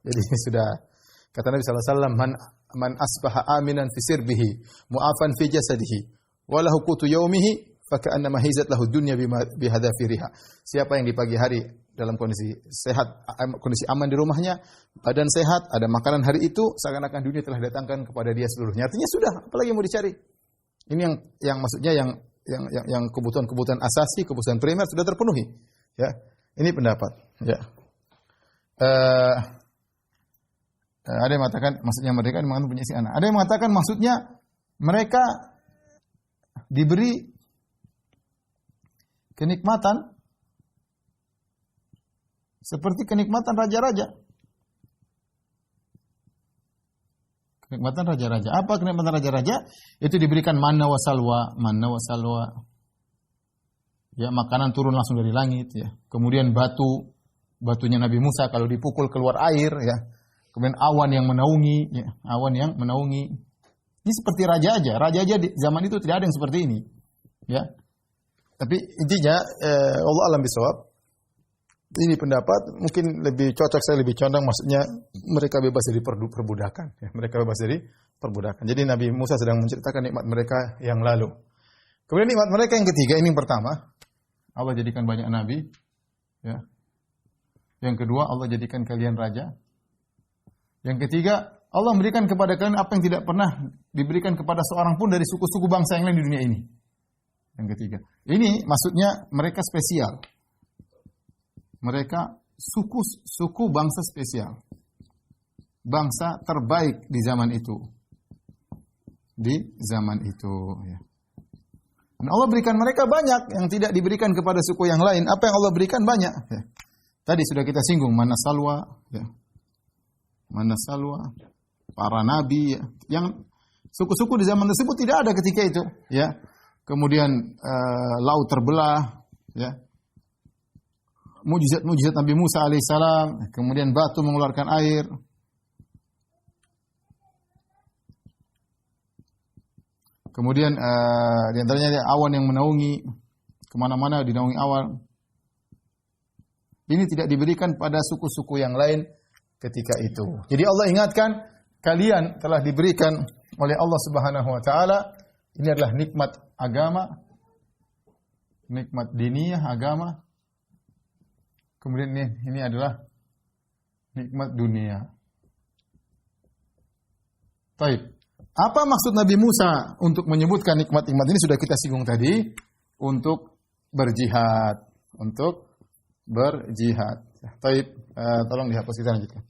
Jadi sudah kata Nabi SAW, man asbaha aminan fi sirbihi, mu'afan fi jasadihi, walahu qutu yaumihi, faka'annama hizat lahu dunya bihadafiriha. Siapa yang di pagi hari dalam kondisi sehat, kondisi aman di rumahnya, badan sehat, ada makanan hari itu, seakan-akan dunia telah datangkan kepada dia seluruhnya. Artinya sudah, apalagi mau dicari? Ini yang maksudnya yang kebutuhan asasi, kebutuhan primer sudah terpenuhi. Ya. Ini pendapat. Ya. Ada yang mengatakan maksudnya mereka punya isi anak. Ada yang mengatakan maksudnya mereka diberi kenikmatan seperti kenikmatan raja-raja. Kenikmatan raja-raja. Apa kenikmatan raja-raja? Itu diberikan manna wa salwa. Ya, makanan turun langsung dari langit. Ya. Kemudian batunya Nabi Musa kalau dipukul keluar air. Ya. Kemudian awan yang menaungi. Ini seperti raja aja. Raja aja di zaman itu tidak ada yang seperti ini. Ya. Tapi intinya Allah alam bisawab. Ini pendapat mungkin saya lebih condong maksudnya mereka bebas dari perbudakan. Ya. Mereka bebas dari perbudakan. Jadi Nabi Musa sedang menceritakan nikmat mereka yang lalu. Kemudian nikmat mereka yang ketiga, ini yang pertama. Allah jadikan banyak nabi. Ya. Yang kedua, Allah jadikan kalian raja. Yang ketiga, Allah memberikan kepada kalian apa yang tidak pernah diberikan kepada seorang pun dari suku-suku bangsa yang lain di dunia ini. Yang ketiga. Ini maksudnya mereka spesial. Mereka suku bangsa spesial. Bangsa terbaik di zaman itu. Di zaman itu. Ya. Dan Allah berikan mereka banyak yang tidak diberikan kepada suku yang lain. Apa yang Allah berikan banyak. Ya. Tadi sudah kita singgung mana salwa. Ya. Mana salwa. Para nabi. Ya. Yang suku-suku di zaman tersebut tidak ada ketika itu. Ya. Kemudian laut terbelah. Ya. Mujizat Nabi Musa alaihissalam, kemudian batu mengeluarkan air. Kemudian di antaranya awan yang menaungi, kemana-mana dinaungi awan. Ini tidak diberikan pada suku-suku yang lain ketika itu. Jadi Allah ingatkan, kalian telah diberikan oleh Allah Subhanahu wa taala, ini adalah nikmat agama, nikmat diniyah agama. Kemudian ini adalah nikmat dunia. Taib. Apa maksud Nabi Musa untuk menyebutkan nikmat-nikmat ini sudah kita singgung tadi, untuk berjihad, Taib. Tolong dihapus, kita lanjutkan.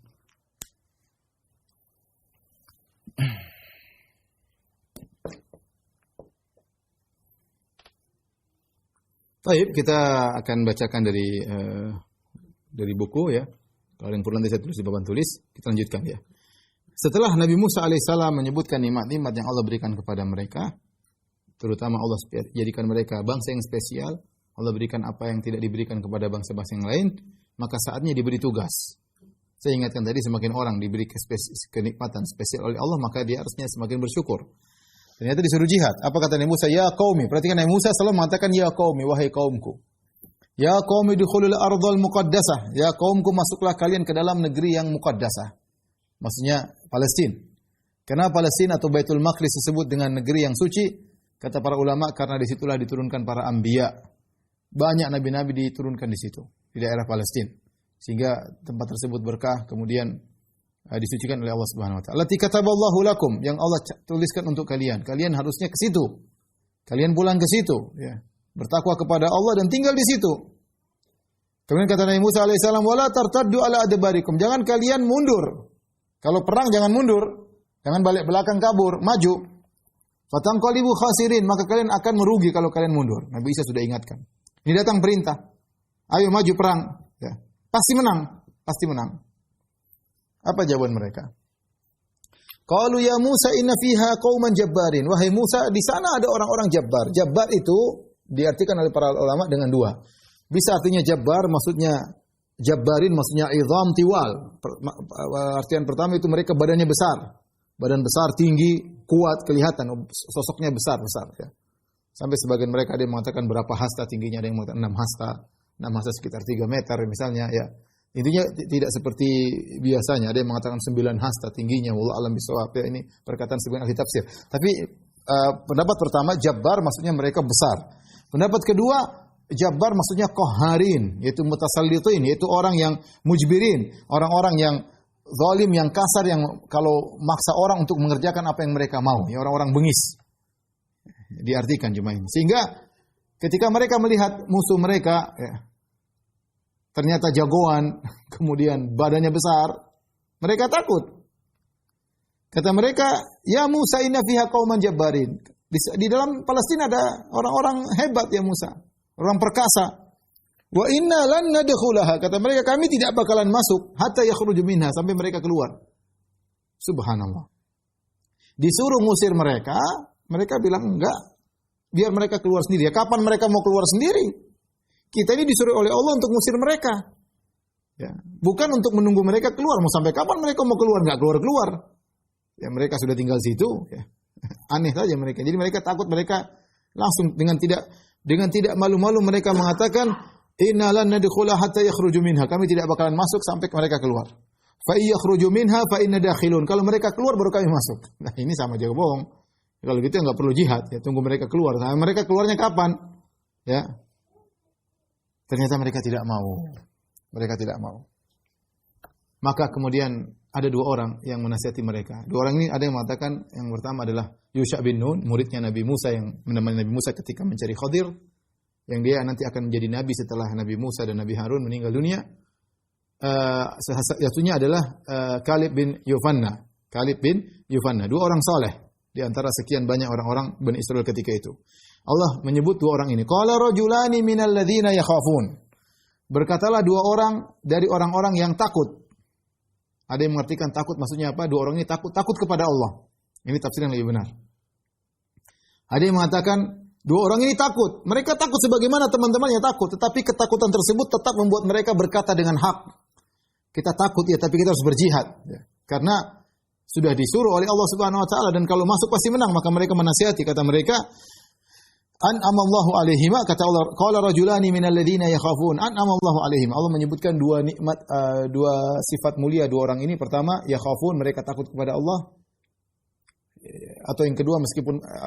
Taib, kita akan bacakan dari buku ya. Kalau yang perlu nanti saya tulis di papan tulis, kita lanjutkan ya. Setelah Nabi Musa alaihissalam menyebutkan nikmat-nikmat yang Allah berikan kepada mereka, terutama Allah jadikan mereka bangsa yang spesial, Allah berikan apa yang tidak diberikan kepada bangsa-bangsa yang lain, maka saatnya diberi tugas. Saya ingatkan tadi, semakin orang diberi kenikmatan spesial oleh Allah, maka dia harusnya semakin bersyukur. Ternyata disuruh jihad. Apa kata Nabi Musa? Ya qaumi. Perhatikan, Nabi Musa selalu mengatakan ya qaumi, wahai kaumku. Ya qaumi dukhulul ardhal muqaddasah. Ya kaumku, masuklah kalian ke dalam negeri yang muqaddasah. Maksudnya Palestina. Kenapa Palestina atau Baitul Maqdis disebut dengan negeri yang suci? Kata para ulama, karena disitulah diturunkan para anbiya. Banyak nabi-nabi diturunkan di situ, di daerah Palestina. Sehingga tempat tersebut berkah, kemudian disucikan oleh Allah Subhanahu wa taala. Allati kataballahu lakum, yang Allah tuliskan untuk kalian. Kalian harusnya ke situ. Kalian pulang ke situ, ya. Bertakwa kepada Allah dan tinggal di situ. Kemudian kata Nabi Musa alaihissalam, wala tartaddu ala adbarikum. Jangan kalian mundur. Kalau perang jangan mundur. Jangan balik belakang kabur, maju. Fatanqalibu khasirin, maka kalian akan merugi kalau kalian mundur. Nabi Isa sudah ingatkan. Ini datang perintah. Ayo maju perang. Ya. Pasti menang. Pasti menang. Apa jawaban mereka? Qalu ya Musa inna fiha qauman jabbarin. Wahai Musa, di sana ada orang-orang jabbar. Jabbar itu diartikan oleh para ulama dengan dua. Bisa artinya jabbar, maksudnya jabbarin, maksudnya izam tiwal. Artian pertama itu mereka badannya besar. Badan besar, tinggi, kuat, kelihatan. Sosoknya besar-besar. Ya. Sampai sebagian mereka ada yang mengatakan berapa hasta tingginya, ada yang mengatakan 6 hasta. 6 hasta sekitar 3 meter misalnya. Ya. Intinya tidak seperti biasanya. Ada yang mengatakan 9 hasta tingginya. Wallahu a'lam bishawab. Ya, ini perkataan sebagian ahli tafsir. Tapi pendapat pertama, jabbar maksudnya mereka besar. Pendapat kedua, jabbar maksudnya qaharin, yaitu mutasallitin, yaitu orang yang mujbirin, orang-orang yang zalim, yang kasar, yang kalau maksa orang untuk mengerjakan apa yang mereka mau. Ya, orang-orang bengis. Diartikan cuma ini. Sehingga ketika mereka melihat musuh mereka, ya, ternyata jagoan, kemudian badannya besar, mereka takut. Kata mereka, ya Musa inna fiha qauman jabbarin. Di dalam Palestina ada orang-orang hebat ya Musa, orang perkasa. Wa inna lan nadkhulaha. Kata mereka, kami tidak bakalan masuk hatta yakhruju minha, sampai mereka keluar. Subhanallah. Disuruh ngusir mereka, mereka bilang enggak. Biar mereka keluar sendiri. Ya, kapan mereka mau keluar sendiri? Kita ini disuruh oleh Allah untuk mengusir mereka. Ya, bukan untuk menunggu mereka keluar. Mau sampai kapan mereka mau keluar? Enggak keluar-keluar. Ya, mereka sudah tinggal situ. Ya. Aneh saja mereka. Jadi mereka takut, mereka langsung dengan tidak malu-malu mereka mengatakan, inna lan nadkhula hatta yakhruju minha. Kami tidak bakalan masuk sampai mereka keluar. Fa yakhruju minha fa inna dakhilun. Kalau mereka keluar baru kami masuk. Nah, ini sama aja bohong. Kalau gitu enggak perlu jihad, ya tunggu mereka keluar. Nah, mereka keluarnya kapan? Ya. Ternyata mereka tidak mau. Mereka tidak mau. Maka kemudian ada 2 orang yang menasihati mereka. 2 orang ini ada yang mengatakan, yang pertama adalah Yusha bin Nun, muridnya Nabi Musa yang menemani Nabi Musa ketika mencari Khadir, yang dia nanti akan menjadi nabi setelah Nabi Musa dan Nabi Harun meninggal dunia. Satunya adalah Kalib bin Yufanna. Kalib bin Yufanna. 2 orang saleh di antara sekian banyak orang-orang Bani Israel ketika itu. Allah menyebut 2 orang ini. Qala rajulani minal ladzina yakhafun. Berkatalah 2 orang dari orang-orang yang takut. Ada yang mengartikan takut maksudnya apa? 2 orang ini takut kepada Allah. Ini tafsir yang lebih benar. Ada yang mengatakan 2 orang ini takut. Mereka takut sebagaimana teman-temannya takut, tetapi ketakutan tersebut tetap membuat mereka berkata dengan hak. Kita takut ya, tapi kita harus berjihad. Ya. Karena sudah disuruh oleh Allah Subhanahu wa taala, dan kalau masuk pasti menang. Maka mereka menasihati, kata mereka, an'amallahu alaihima, kata Allah, qala rajulani minal ladzina yakhafun, an'amallahu alaihim. Allah menyebutkan 2 nikmat, 2 sifat mulia 2 orang ini. Pertama, yakhafun, mereka takut kepada Allah. Atau yang kedua,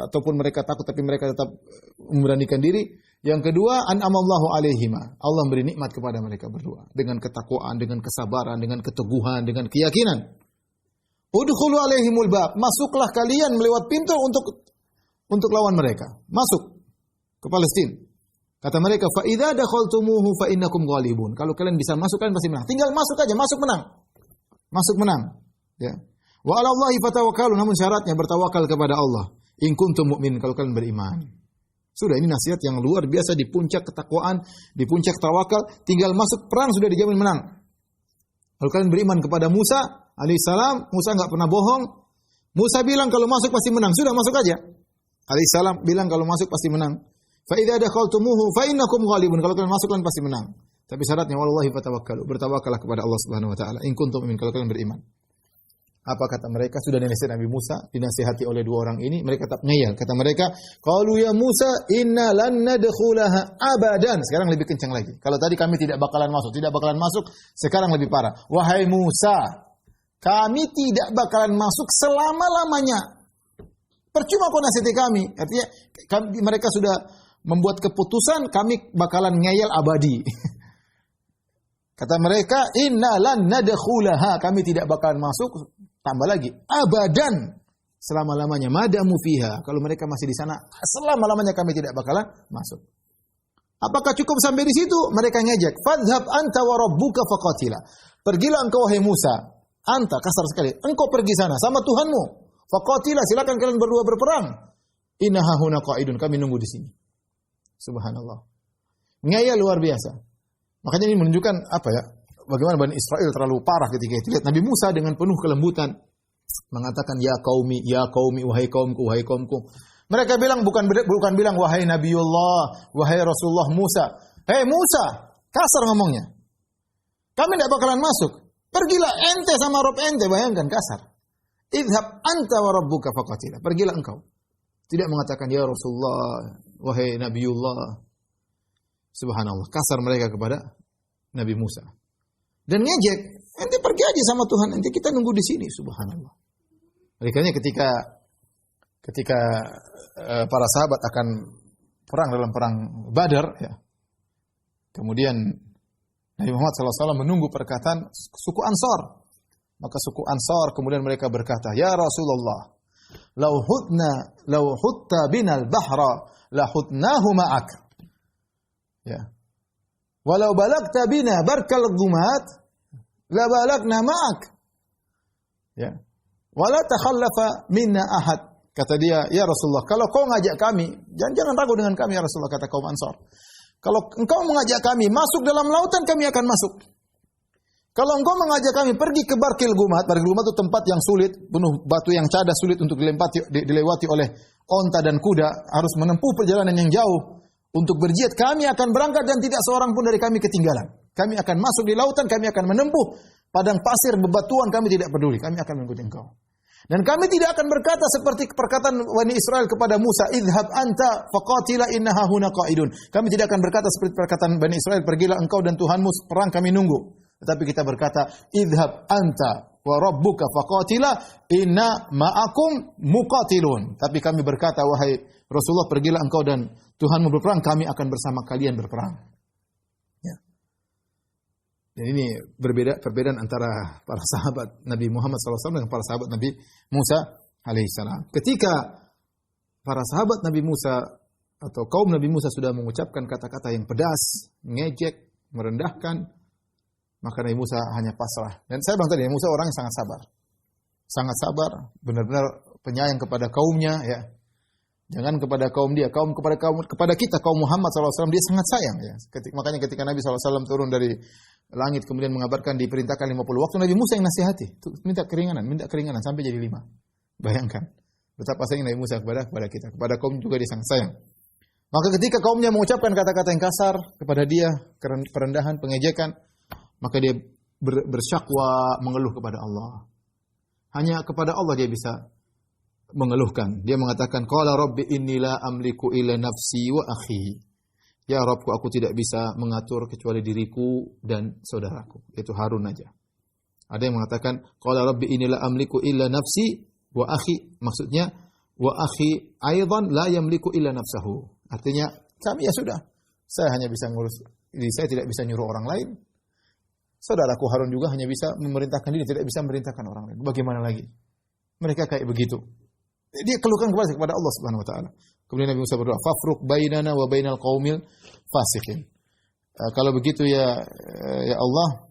ataupun mereka takut tapi mereka tetap memberanikan diri. Yang kedua, an'amallahu alaihima. Allah memberi nikmat kepada mereka berdua dengan ketakwaan, dengan kesabaran, dengan keteguhan, dengan keyakinan. Udkhulu alaihimul bab. Masuklah kalian melewat pintu untuk lawan mereka. Masuk ke Palestina. Kata mereka, fa idza dakhaltumuhu fa innakum ghalibun. Kalau kalian bisa masuk, kalian pasti menang. Tinggal masuk aja, masuk menang. Masuk menang. Ya. Wa 'ala Allahi fatawakkalu, namun syaratnya bertawakal kepada Allah. In kuntum mu'min, kalau kalian beriman. Sudah, ini nasihat yang luar biasa di puncak ketakwaan, di puncak tawakal. Tinggal masuk perang sudah dijamin menang. Kalau kalian beriman kepada Musa alaihissalam, Musa enggak pernah bohong. Musa bilang kalau masuk pasti menang. Sudah, masuk aja. Alaihissalam bilang kalau masuk pasti menang. Fa idza dakhaltumuhu fa innakum ghalibun. Kalau kalian masuk kalian pasti menang. Tapi syaratnya wallahi fatawakkalu. Bertawakallah kepada Allah Subhanahu wa taala. In kuntum mu'min, kalau kalian beriman. Apa kata mereka? Sudah dinasihati Nabi Musa, dinasihati oleh 2 orang ini, mereka tetap ngeyel. Kata mereka, qalu ya Musa inna lan nadkhulaha abadan. Sekarang lebih kencang lagi. Kalau tadi kami tidak bakalan masuk, sekarang lebih parah. Wahai Musa, kami tidak bakalan masuk selama-lamanya. Percuma kau nasihati kami. Artinya mereka sudah membuat keputusan, kami bakalan ngeyel abadi. Kata mereka, inna lan nadkhulaha, kami tidak bakalan masuk. Tambah lagi, abadan, selama-lamanya, madamu fiha. Kalau mereka masih di sana, selama-lamanya kami tidak bakalan masuk. Apakah cukup sampai di situ? Mereka ngejek. Fadhhab anta wa rabbuka faqatila. Pergilah engkau wahai Musa. Anta, kasar sekali. Engkau pergi sana sama Tuhanmu. Faqatila, silakan kalian berdua berperang. Inna hahuna qa'idun, kami nunggu di sini. Subhanallah. Ngeyel luar biasa. Makanya ini menunjukkan apa ya? Bagaimana Bani Israel terlalu parah ketika itu. Lihat Nabi Musa dengan penuh kelembutan mengatakan ya qaumi, wahai kaumku, wahai kaumku. Mereka bilang bukan bilang wahai Nabiullah, wahai Rasulullah Musa. Hei Musa, kasar ngomongnya. Kami tidak bakalan masuk. Pergilah ente sama Rob ente, bayangkan kasar. Idhab anta wa rabbuka faqatila. Pergilah engkau. Tidak mengatakan ya Rasulullah, wahai Nabiullah. Subhanallah, kasar mereka kepada Nabi Musa. Dan ngejek, ente pergi aja sama Tuhan, ente kita nunggu di sini. Subhanallah. Makanya ketika para sahabat akan perang dalam perang Badar, ya. Kemudian Nabi Muhammad SAW menunggu perkataan suku Ansar. Maka suku Ansar kemudian mereka berkata, ya Rasulullah, lau hutta binal bahra, la hutnahu ma'ak. Ya. Walau balagta bina barkal dhumat, la balagna ma'ak. Ya. Wala takhallafa minna ahad. Kata dia, ya Rasulullah, kalau kau ngajak kami, jangan ragu dengan kami ya Rasulullah, kata kaum Ansar. Kalau engkau mengajak kami masuk dalam lautan, kami akan masuk. Kalau engkau mengajak kami pergi ke Barkil Gumat itu tempat yang sulit, penuh batu yang cadas, sulit untuk dilewati oleh onta dan kuda, harus menempuh perjalanan yang jauh untuk berjihad. Kami akan berangkat dan tidak seorang pun dari kami ketinggalan. Kami akan masuk di lautan, kami akan menempuh padang pasir, bebatuan, kami tidak peduli. Kami akan mengikuti engkau. Dan kami tidak akan berkata seperti perkataan Bani Israel kepada Musa, idhab anta faqatila innaha huna qa'idun. Kami tidak akan berkata seperti perkataan Bani Israel, pergilah engkau dan Tuhanmu perang, kami nunggu. Tetapi kita berkata, idhab anta wa rabbuka faqatila inna ma'akum muqatilun. Tapi kami berkata, wahai Rasulullah, pergilah engkau dan Tuhanmu berperang, kami akan bersama kalian berperang. Dan ini perbedaan antara para sahabat Nabi Muhammad SAW dengan para sahabat Nabi Musa alaihissalam. Ketika para sahabat Nabi Musa atau kaum Nabi Musa sudah mengucapkan kata-kata yang pedas, ngejek, merendahkan, maka Nabi Musa hanya pasrah. Dan saya bilang tadi, Nabi Musa orang yang sangat sabar. Sangat sabar, benar-benar penyayang kepada kaumnya, ya. Jangan kepada kaum dia, kepada kita kaum Muhammad SAW dia sangat sayang, ya. Makanya ketika Nabi SAW turun dari langit kemudian mengabarkan diperintahkan 50 waktu, Nabi Musa yang nasihati, minta keringanan sampai jadi 5. Bayangkan betapa sayang Nabi Musa kepada kita, kepada kaum juga dia sangat sayang. Maka ketika kaumnya mengucapkan kata-kata yang kasar kepada dia, perendahan, pengejekan, maka dia bersyakwa, mengeluh kepada Allah. Hanya kepada Allah dia bisa mengeluhkan. Dia mengatakan, qala rabbi inni la amliku illa nafsi wa akhi. Ya Rabbku, aku tidak bisa mengatur kecuali diriku dan saudaraku. Itu Harun aja. Ada yang mengatakan, qala rabbi inni la amliku illa nafsi wa akhi. Maksudnya, wa akhi aidan la yamliku illa nafsahu. Artinya, kami ya sudah. Saya hanya bisa ngurus diri saya, tidak bisa nyuruh orang lain. Saudaraku Harun juga hanya bisa memerintahkan diri, tidak bisa memerintahkan orang lain. Bagaimana lagi? Mereka kayak begitu. Dia keluhkan kepada Allah Subhanahu wa taala. Kemudian Nabi Musa berdoa, "Fafruq bainana wa bainal qaumil fasiqin." Kalau begitu ya Allah,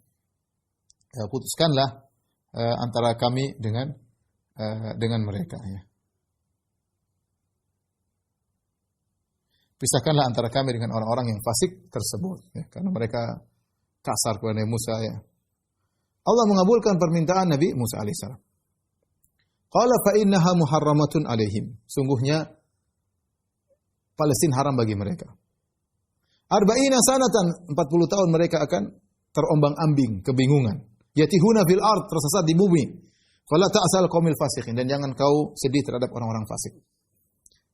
putuskanlah antara kami dengan mereka, ya. Pisahkanlah antara kami dengan orang-orang yang fasik tersebut, ya, karena mereka kasar kepada Nabi Musa, ya. Allah mengabulkan permintaan Nabi Musa alaihissalam. Qala fa innaha muharramatun alaihim. Sungguhnya Palestina haram bagi mereka. Arba'ina sanatan, 40 tahun mereka akan terombang-ambing, kebingungan. Yatihuna fil ard, tersesat di bumi. Fala ta'sal qaumil fasiqin, dan jangan kau sedih terhadap orang-orang fasik.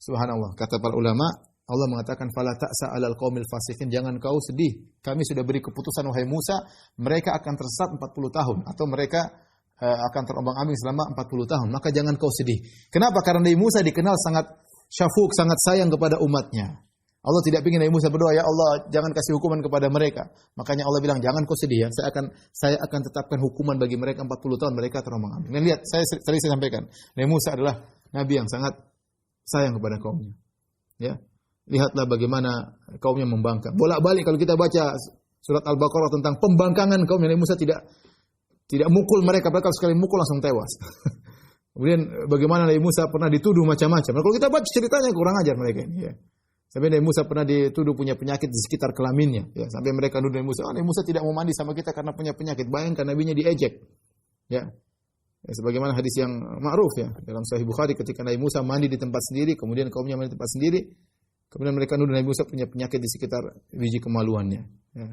Subhanallah, kata para ulama, Allah mengatakan fala ta'sa 'alal qaumil fasiqin, jangan kau sedih. Kami sudah beri keputusan wahai Musa, mereka akan tersesat 40 tahun atau mereka akan terombang-ambing selama 40 tahun. Maka jangan kau sedih. Kenapa? Karena Nabi Musa dikenal sangat syafuk, sangat sayang kepada umatnya. Allah tidak ingin Nabi Musa berdoa, ya Allah, jangan kasih hukuman kepada mereka. Makanya Allah bilang, jangan kau sedih, ya. Saya akan tetapkan hukuman bagi mereka 40 tahun mereka terombang-ambing. Dan lihat, saya sampaikan, Nabi Musa adalah nabi yang sangat sayang kepada kaumnya. Ya. Lihatlah bagaimana kaumnya membangkang. Bolak-balik kalau kita baca surat Al-Baqarah tentang pembangkangan kaumnya, Nabi Musa tidak mukul mereka sekali mukul langsung tewas. Kemudian bagaimana Nabi Musa pernah dituduh macam-macam. Nah, kalau kita baca ceritanya kurang ajar mereka ini ya. Sampai Nabi Musa pernah dituduh punya penyakit di sekitar kelaminnya ya. Sampai mereka nuduh Nabi Musa, Nabi Musa tidak mau mandi sama kita karena punya penyakit. Bayangkan nabinya diejek. Ya. Ya, sebagaimana hadis yang ma'ruf ya dalam Sahih Bukhari ketika Nabi Musa mandi di tempat sendiri, kemudian kaumnya mandi di tempat sendiri, kemudian mereka nuduh Nabi Musa punya penyakit di sekitar biji kemaluannya. Ya.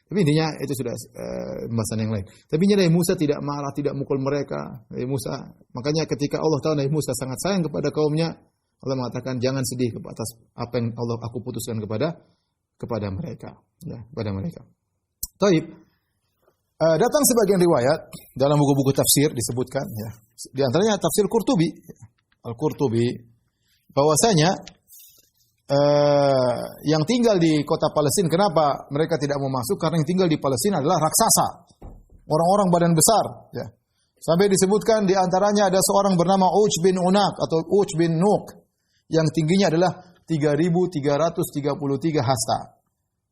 Tapi intinya itu sudah pembahasan yang lain. Tapi Nabi Musa tidak marah, tidak mukul mereka. Nabi Musa, makanya ketika Allah tahu Nabi Musa sangat sayang kepada kaumnya, Allah mengatakan jangan sedih atas apa yang aku putuskan kepada mereka, ya, kepada mereka. Taib. Datang sebagian riwayat dalam buku-buku tafsir disebutkan, ya, di antaranya tafsir Qurtubi, Al-Qurtubi, bahwasanya yang tinggal di kota Palestina, kenapa mereka tidak mau masuk? Karena yang tinggal di Palestina adalah raksasa, orang-orang badan besar. Ya. Sampai disebutkan di antaranya ada seorang bernama Uj bin Unak atau Uj bin Nuk, yang tingginya adalah 3.333 hasta.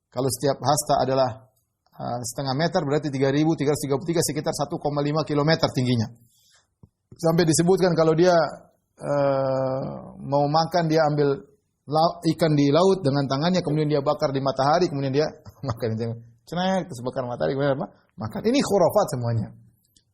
Kalau setiap hasta adalah setengah meter, berarti 3.333 sekitar 1,5 kilometer tingginya. Sampai disebutkan kalau dia mau makan, dia ambil ikan di laut dengan tangannya, kemudian dia bakar di matahari, kemudian dia makan. Cenek, terus bakar matahari, kemudian apa? Makan. Ini khurafat semuanya.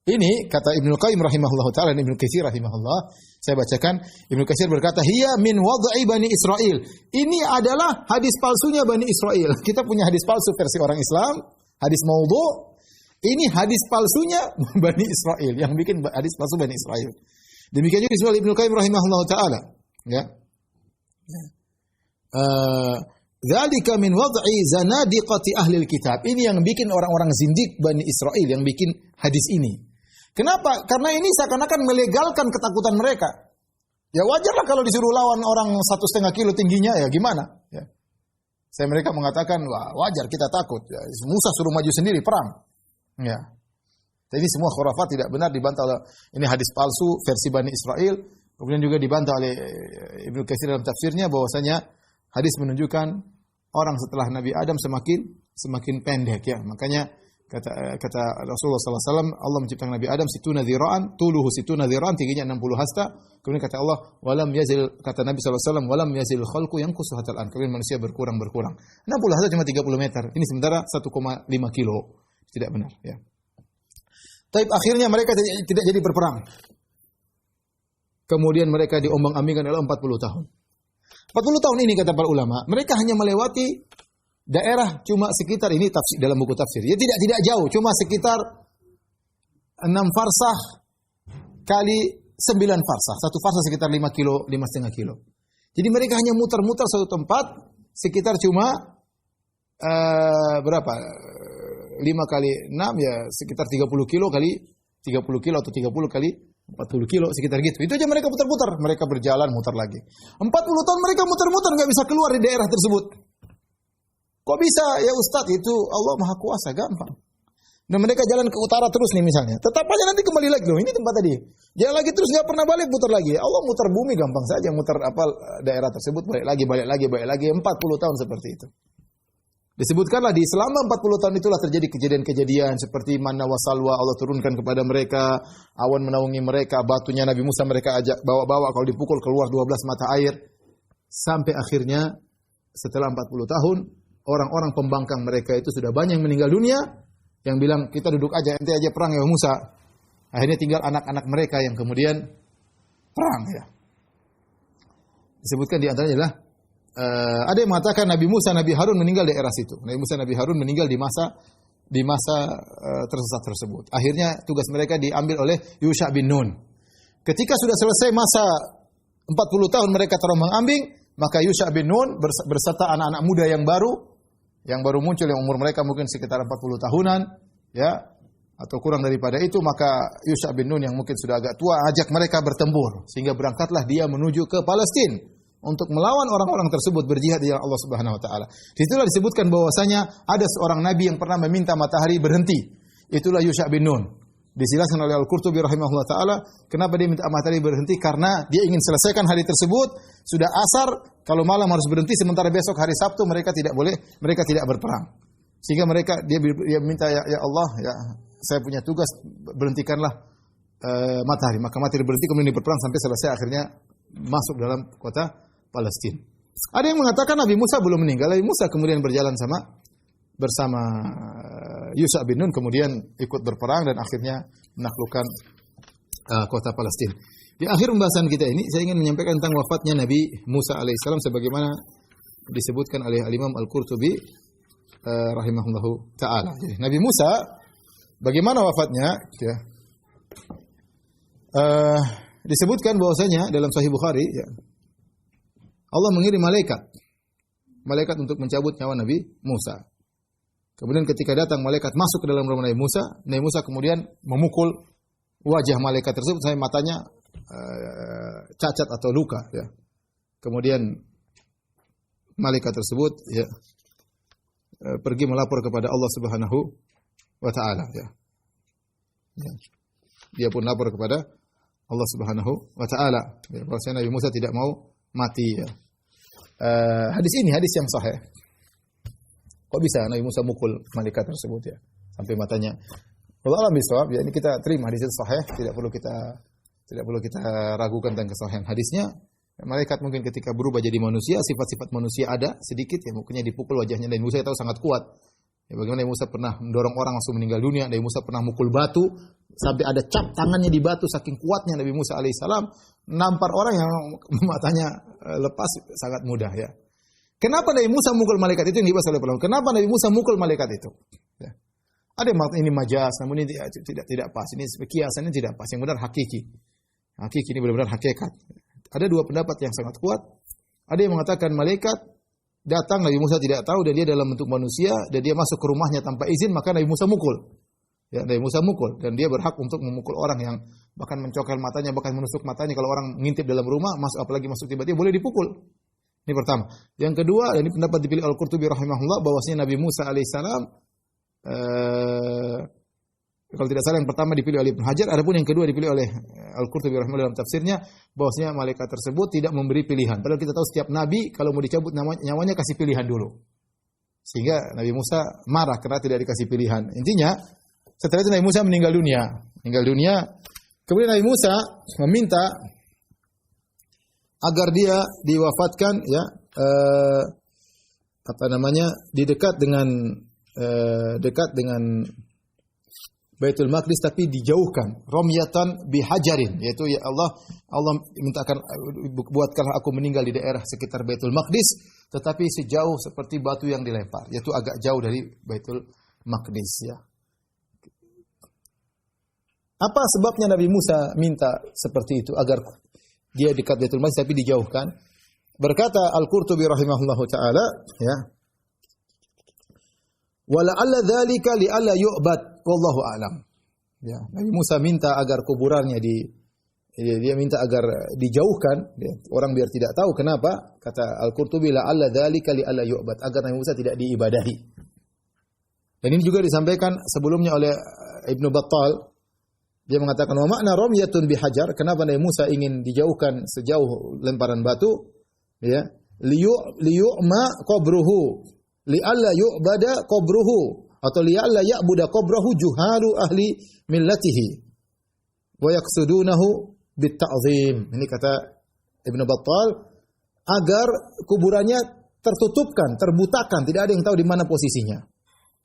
Ini kata Ibnu Qayyim rahimahullah taala dan Ibnu Katsir rahimahullah. Saya bacakan, Ibnu Katsir berkata, "Hiya min wad'i Bani Israil." Ini adalah hadis palsunya Bani Israil. Kita punya hadis palsu versi orang Islam, hadis maudhu'. Ini hadis palsunya Bani Israil, yang bikin hadis palsu Bani Israil. Demikian juga disebut Ibnu Qayyim rahimahullah taala, ya. Dzalika min wad'i zanadiqati ahli kitab. Ini yang bikin orang-orang zindik Bani Israil, yang bikin hadis ini. Kenapa? Karena ini seakan-akan melegalkan ketakutan mereka. Ya wajarlah kalau disuruh lawan orang 1,5 kilo tingginya, ya gimana? Ya. Mereka mengatakan, wah wajar kita takut. Ya, Musa suruh maju sendiri perang. Ya. Jadi semua khurafat tidak benar, dibantah oleh ini hadis palsu versi Bani Israil. Kemudian juga dibantah oleh Ibnu Katsir dalam tafsirnya bahwasanya hadis menunjukkan orang setelah Nabi Adam semakin pendek, ya. Makanya kata Rasulullah SAW, Allah menciptakan Nabi Adam situna dzira'an, tuluhu situna dzira'an, tingginya 60 hasta. Kemudian kata Allah, walam yazil, kata Nabi SAW, walam yazil khalqu yanqusu hatal an. Kemudian manusia berkurang. 60 hasta cuma 30 meter. Ini sementara 1,5 kilo. Tidak benar, ya. Tapi akhirnya mereka tidak jadi berperang. Kemudian mereka diombang-ambingkan dalam 40 tahun. 40 tahun ini kata para ulama, mereka hanya melewati daerah cuma sekitar, ini tafsir dalam buku tafsir. Ya tidak jauh, cuma sekitar 6 farsah kali 9 farsah. Satu farsah sekitar 5 kilo, 5,5 kilo. Jadi mereka hanya muter-muter satu tempat sekitar cuma berapa? 5 kali 6 ya sekitar 30 kilo kali 30 kilo atau 30 kali 40 kilo sekitar gitu. Itu aja mereka putar-putar, mereka berjalan muter lagi. 40 tahun mereka muter-muter enggak bisa keluar di daerah tersebut. Kok bisa ya Ustadz? Itu Allah Maha Kuasa, gampang. Dan mereka jalan ke utara terus nih misalnya. Tetap aja nanti kembali lagi loh. Ini tempat tadi. Jalan lagi terus enggak pernah balik, putar lagi. Allah muter bumi gampang saja, muter apa daerah tersebut balik lagi 40 tahun seperti itu. Disebutkanlah di selama 40 tahun itulah terjadi kejadian-kejadian seperti manna wa salwa, Allah turunkan kepada mereka, awan menaungi mereka, batunya Nabi Musa mereka ajak bawa-bawa, kalau dipukul keluar 12 mata air. Sampai akhirnya setelah 40 tahun, orang-orang pembangkang mereka itu sudah banyak yang meninggal dunia, yang bilang kita duduk aja, ente aja perang ya Musa. Akhirnya tinggal anak-anak mereka yang kemudian perang, ya. Disebutkan di antaranya adalah ada yang mengatakan Nabi Musa, Nabi Harun meninggal di daerah situ. Nabi Musa, Nabi Harun meninggal di masa tersesat tersebut. Akhirnya tugas mereka diambil oleh Yusha bin Nun. Ketika sudah selesai masa 40 tahun mereka terombang-ambing, maka Yusha bin Nun berserta anak-anak muda yang baru muncul, yang umur mereka mungkin sekitar 40 tahunan, ya, atau kurang daripada itu, maka Yusha bin Nun yang mungkin sudah agak tua ajak mereka bertempur, sehingga berangkatlah dia menuju ke Palestina untuk melawan orang-orang tersebut, berjihad di jalan Allah Subhanahu wa taala. Disitulah disebutkan bahwasanya ada seorang nabi yang pernah meminta matahari berhenti. Itulah Yusha bin Nun. Dijelaskan oleh Al-Qurtubi rahimahullah taala, kenapa dia minta matahari berhenti? Karena dia ingin selesaikan hari tersebut, sudah asar, kalau malam harus berhenti, sementara besok hari Sabtu mereka tidak berperang. Sehingga dia minta, ya Allah, ya saya punya tugas, berhentikanlah matahari. Maka matahari berhenti kemudian berperang sampai selesai, akhirnya masuk dalam kota Palestina. Ada yang mengatakan Nabi Musa belum meninggal. Nabi Musa kemudian berjalan bersama Yusha bin Nun, kemudian ikut berperang dan akhirnya menaklukkan kota Palestina. Di akhir pembahasan kita ini saya ingin menyampaikan tentang wafatnya Nabi Musa alaihissalam sebagaimana disebutkan oleh Al-Imam Al-Qurtubi rahimahullahu taala. Nabi Musa bagaimana wafatnya? Ya. Disebutkan bahwasanya dalam Sahih Bukhari, ya, Allah mengirim malaikat untuk mencabut nyawa Nabi Musa. Kemudian ketika datang malaikat masuk ke dalam rumah Nabi Musa kemudian memukul wajah malaikat tersebut sampai matanya cacat atau luka. Ya. Kemudian malaikat tersebut, ya, pergi melapor kepada Allah Subhanahu wa taala. Ya. Ya. Dia pun lapor kepada Allah Subhanahu wa taala. Ya, bahwasanya Nabi Musa tidak mau mati. Ya. Hadis ini hadis yang sahih. Kok bisa Nabi Musa mukul malaikat tersebut, ya, sampai matanya? Wallahu a'lam bishawab. Ya, ini kita terima hadis itu sahih, tidak perlu kita ragukan tentang kesahihan hadisnya. Malaikat mungkin ketika berubah jadi manusia, sifat-sifat manusia ada sedikit, ya, mukanya dipukul, wajahnya Nabi Musa tahu sangat kuat. Ya, bagaimana Nabi Musa pernah mendorong orang langsung meninggal dunia, Nabi Musa pernah mukul batu sampai ada cap tangannya di batu, saking kuatnya Nabi Musa alaihissalam, nampar orang yang matanya lepas sangat mudah, ya. Kenapa Nabi Musa mukul malaikat itu yang dibahas oleh ulama? Kenapa Nabi Musa mukul malaikat itu? Ya. Ada yang ini majas, namun ini tidak pas. Ini kiasan, ini tidak pas. Yang benar hakiki. Hakiki ini benar-benar hakikat. Ada dua pendapat yang sangat kuat. Ada yang mengatakan malaikat datang, Nabi Musa tidak tahu, dan dia dalam bentuk manusia, dan dia masuk ke rumahnya tanpa izin, maka Nabi Musa mukul. Ya, Nabi Musa mukul, dan dia berhak untuk memukul orang yang bahkan mencokel matanya, bahkan menusuk matanya. Kalau orang ngintip dalam rumah, apalagi masuk tiba-tiba, boleh dipukul. Ini pertama. Yang kedua, dan ini pendapat dipilih Al-Qurtubi rahimahullah, bahwasanya Nabi Musa alaihissalam, kalau tidak salah yang pertama dipilih oleh Ibnu Hajar, adapun yang kedua dipilih oleh Al-Qurtubi rahimahullah dalam tafsirnya, bahwasanya malaikat tersebut tidak memberi pilihan. Padahal kita tahu setiap nabi kalau mau dicabut nyawanya kasih pilihan dulu. Sehingga Nabi Musa marah karena tidak dikasih pilihan. Intinya, setelah itu Nabi Musa meninggal dunia. Kemudian Nabi Musa meminta agar dia diwafatkan, ya, di dekat dengan Baitul Maqdis, tapi dijauhkan, romyatan bihajarin, yaitu ya Allah mintakan buatkanlah aku meninggal di daerah sekitar Baitul Maqdis, tetapi sejauh seperti batu yang dilempar, yaitu agak jauh dari Baitul Maqdis, ya. Apa sebabnya Nabi Musa minta seperti itu, agar dia dekat Baitul Maqdis tapi dijauhkan? Berkata Al-Qurtubi rahimahullahu taala, ya, wala alla dzalika li alla yu'bad wallahu a'lam. Ya, Nabi Musa minta agar kuburannya dia minta agar dijauhkan, ya, orang biar tidak tahu. Kenapa? Kata Al-Qurtubi, la alla dzalika li alla yu'bad, agar Nabi Musa tidak diibadahi. Dan ini juga disampaikan sebelumnya oleh Ibnu Battal. Dia mengatakan, wa makna ramyatun bihajar, kenapa Nabi Musa ingin dijauhkan sejauh lemparan batu? Ya, liyu'ma qabruhu, li'alla yu'bada qabruhu, atau li'alla ya'buda qabrahu juhalu ahli millatihi wa yaqsudunahu bitta'zim. Ini kata Ibnu Battal, agar kuburannya tertutupkan, terbutakan, tidak ada yang tahu di mana posisinya.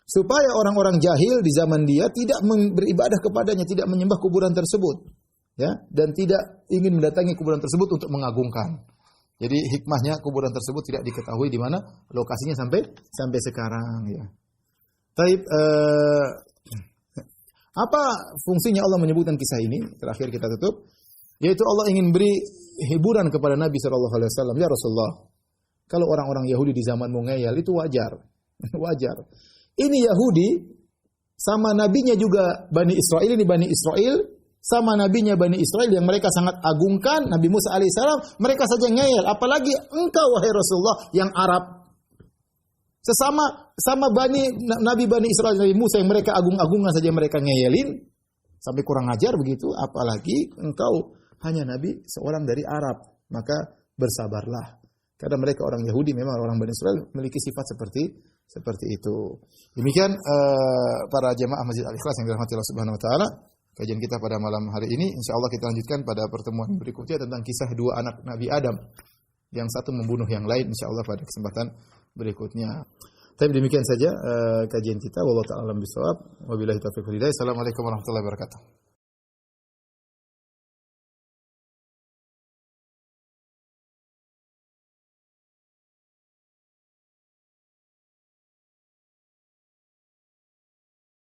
Supaya orang-orang jahil di zaman dia tidak beribadah kepadanya, tidak menyembah kuburan tersebut, ya, dan tidak ingin mendatangi kuburan tersebut untuk mengagungkan. Jadi hikmahnya kuburan tersebut tidak diketahui di mana lokasinya sampai sekarang, ya. Taib, apa fungsinya Allah menyebutkan kisah ini? Terakhir kita tutup, yaitu Allah ingin beri hiburan kepada Nabi sallallahu alaihi wasallam. Ya Rasulullah, kalau orang-orang Yahudi di zamanmu ngeyel itu wajar. Wajar. Ini Yahudi sama nabinya juga Bani Israel, ini Bani Israel sama nabinya Bani Israel yang mereka sangat agungkan, Nabi Musa alaihissalam, mereka saja ngeyel, apalagi engkau wahai Rasulullah yang Arab. Sama Nabi Bani Israel, Nabi Musa yang mereka agung-agungkan saja mereka ngeyelin, sampai kurang ajar begitu, apalagi engkau hanya nabi seorang dari Arab. Maka bersabarlah. Karena mereka orang Yahudi, memang orang Bani Israel memiliki sifat seperti itu. Demikian para jemaah Masjid Al-Ikhlas yang dirahmati Allah Subhanahu wa taala. kajian kita pada malam hari ini. Insyaallah kita lanjutkan pada pertemuan berikutnya tentang kisah dua anak Nabi Adam. Yang satu membunuh yang lain, insyaallah pada kesempatan berikutnya. Tapi demikian saja kajian kita. Wallahu ta'ala alam bisawab. Wabillahi taufiq wal hidayah. Assalamualaikum warahmatullahi wabarakatuh.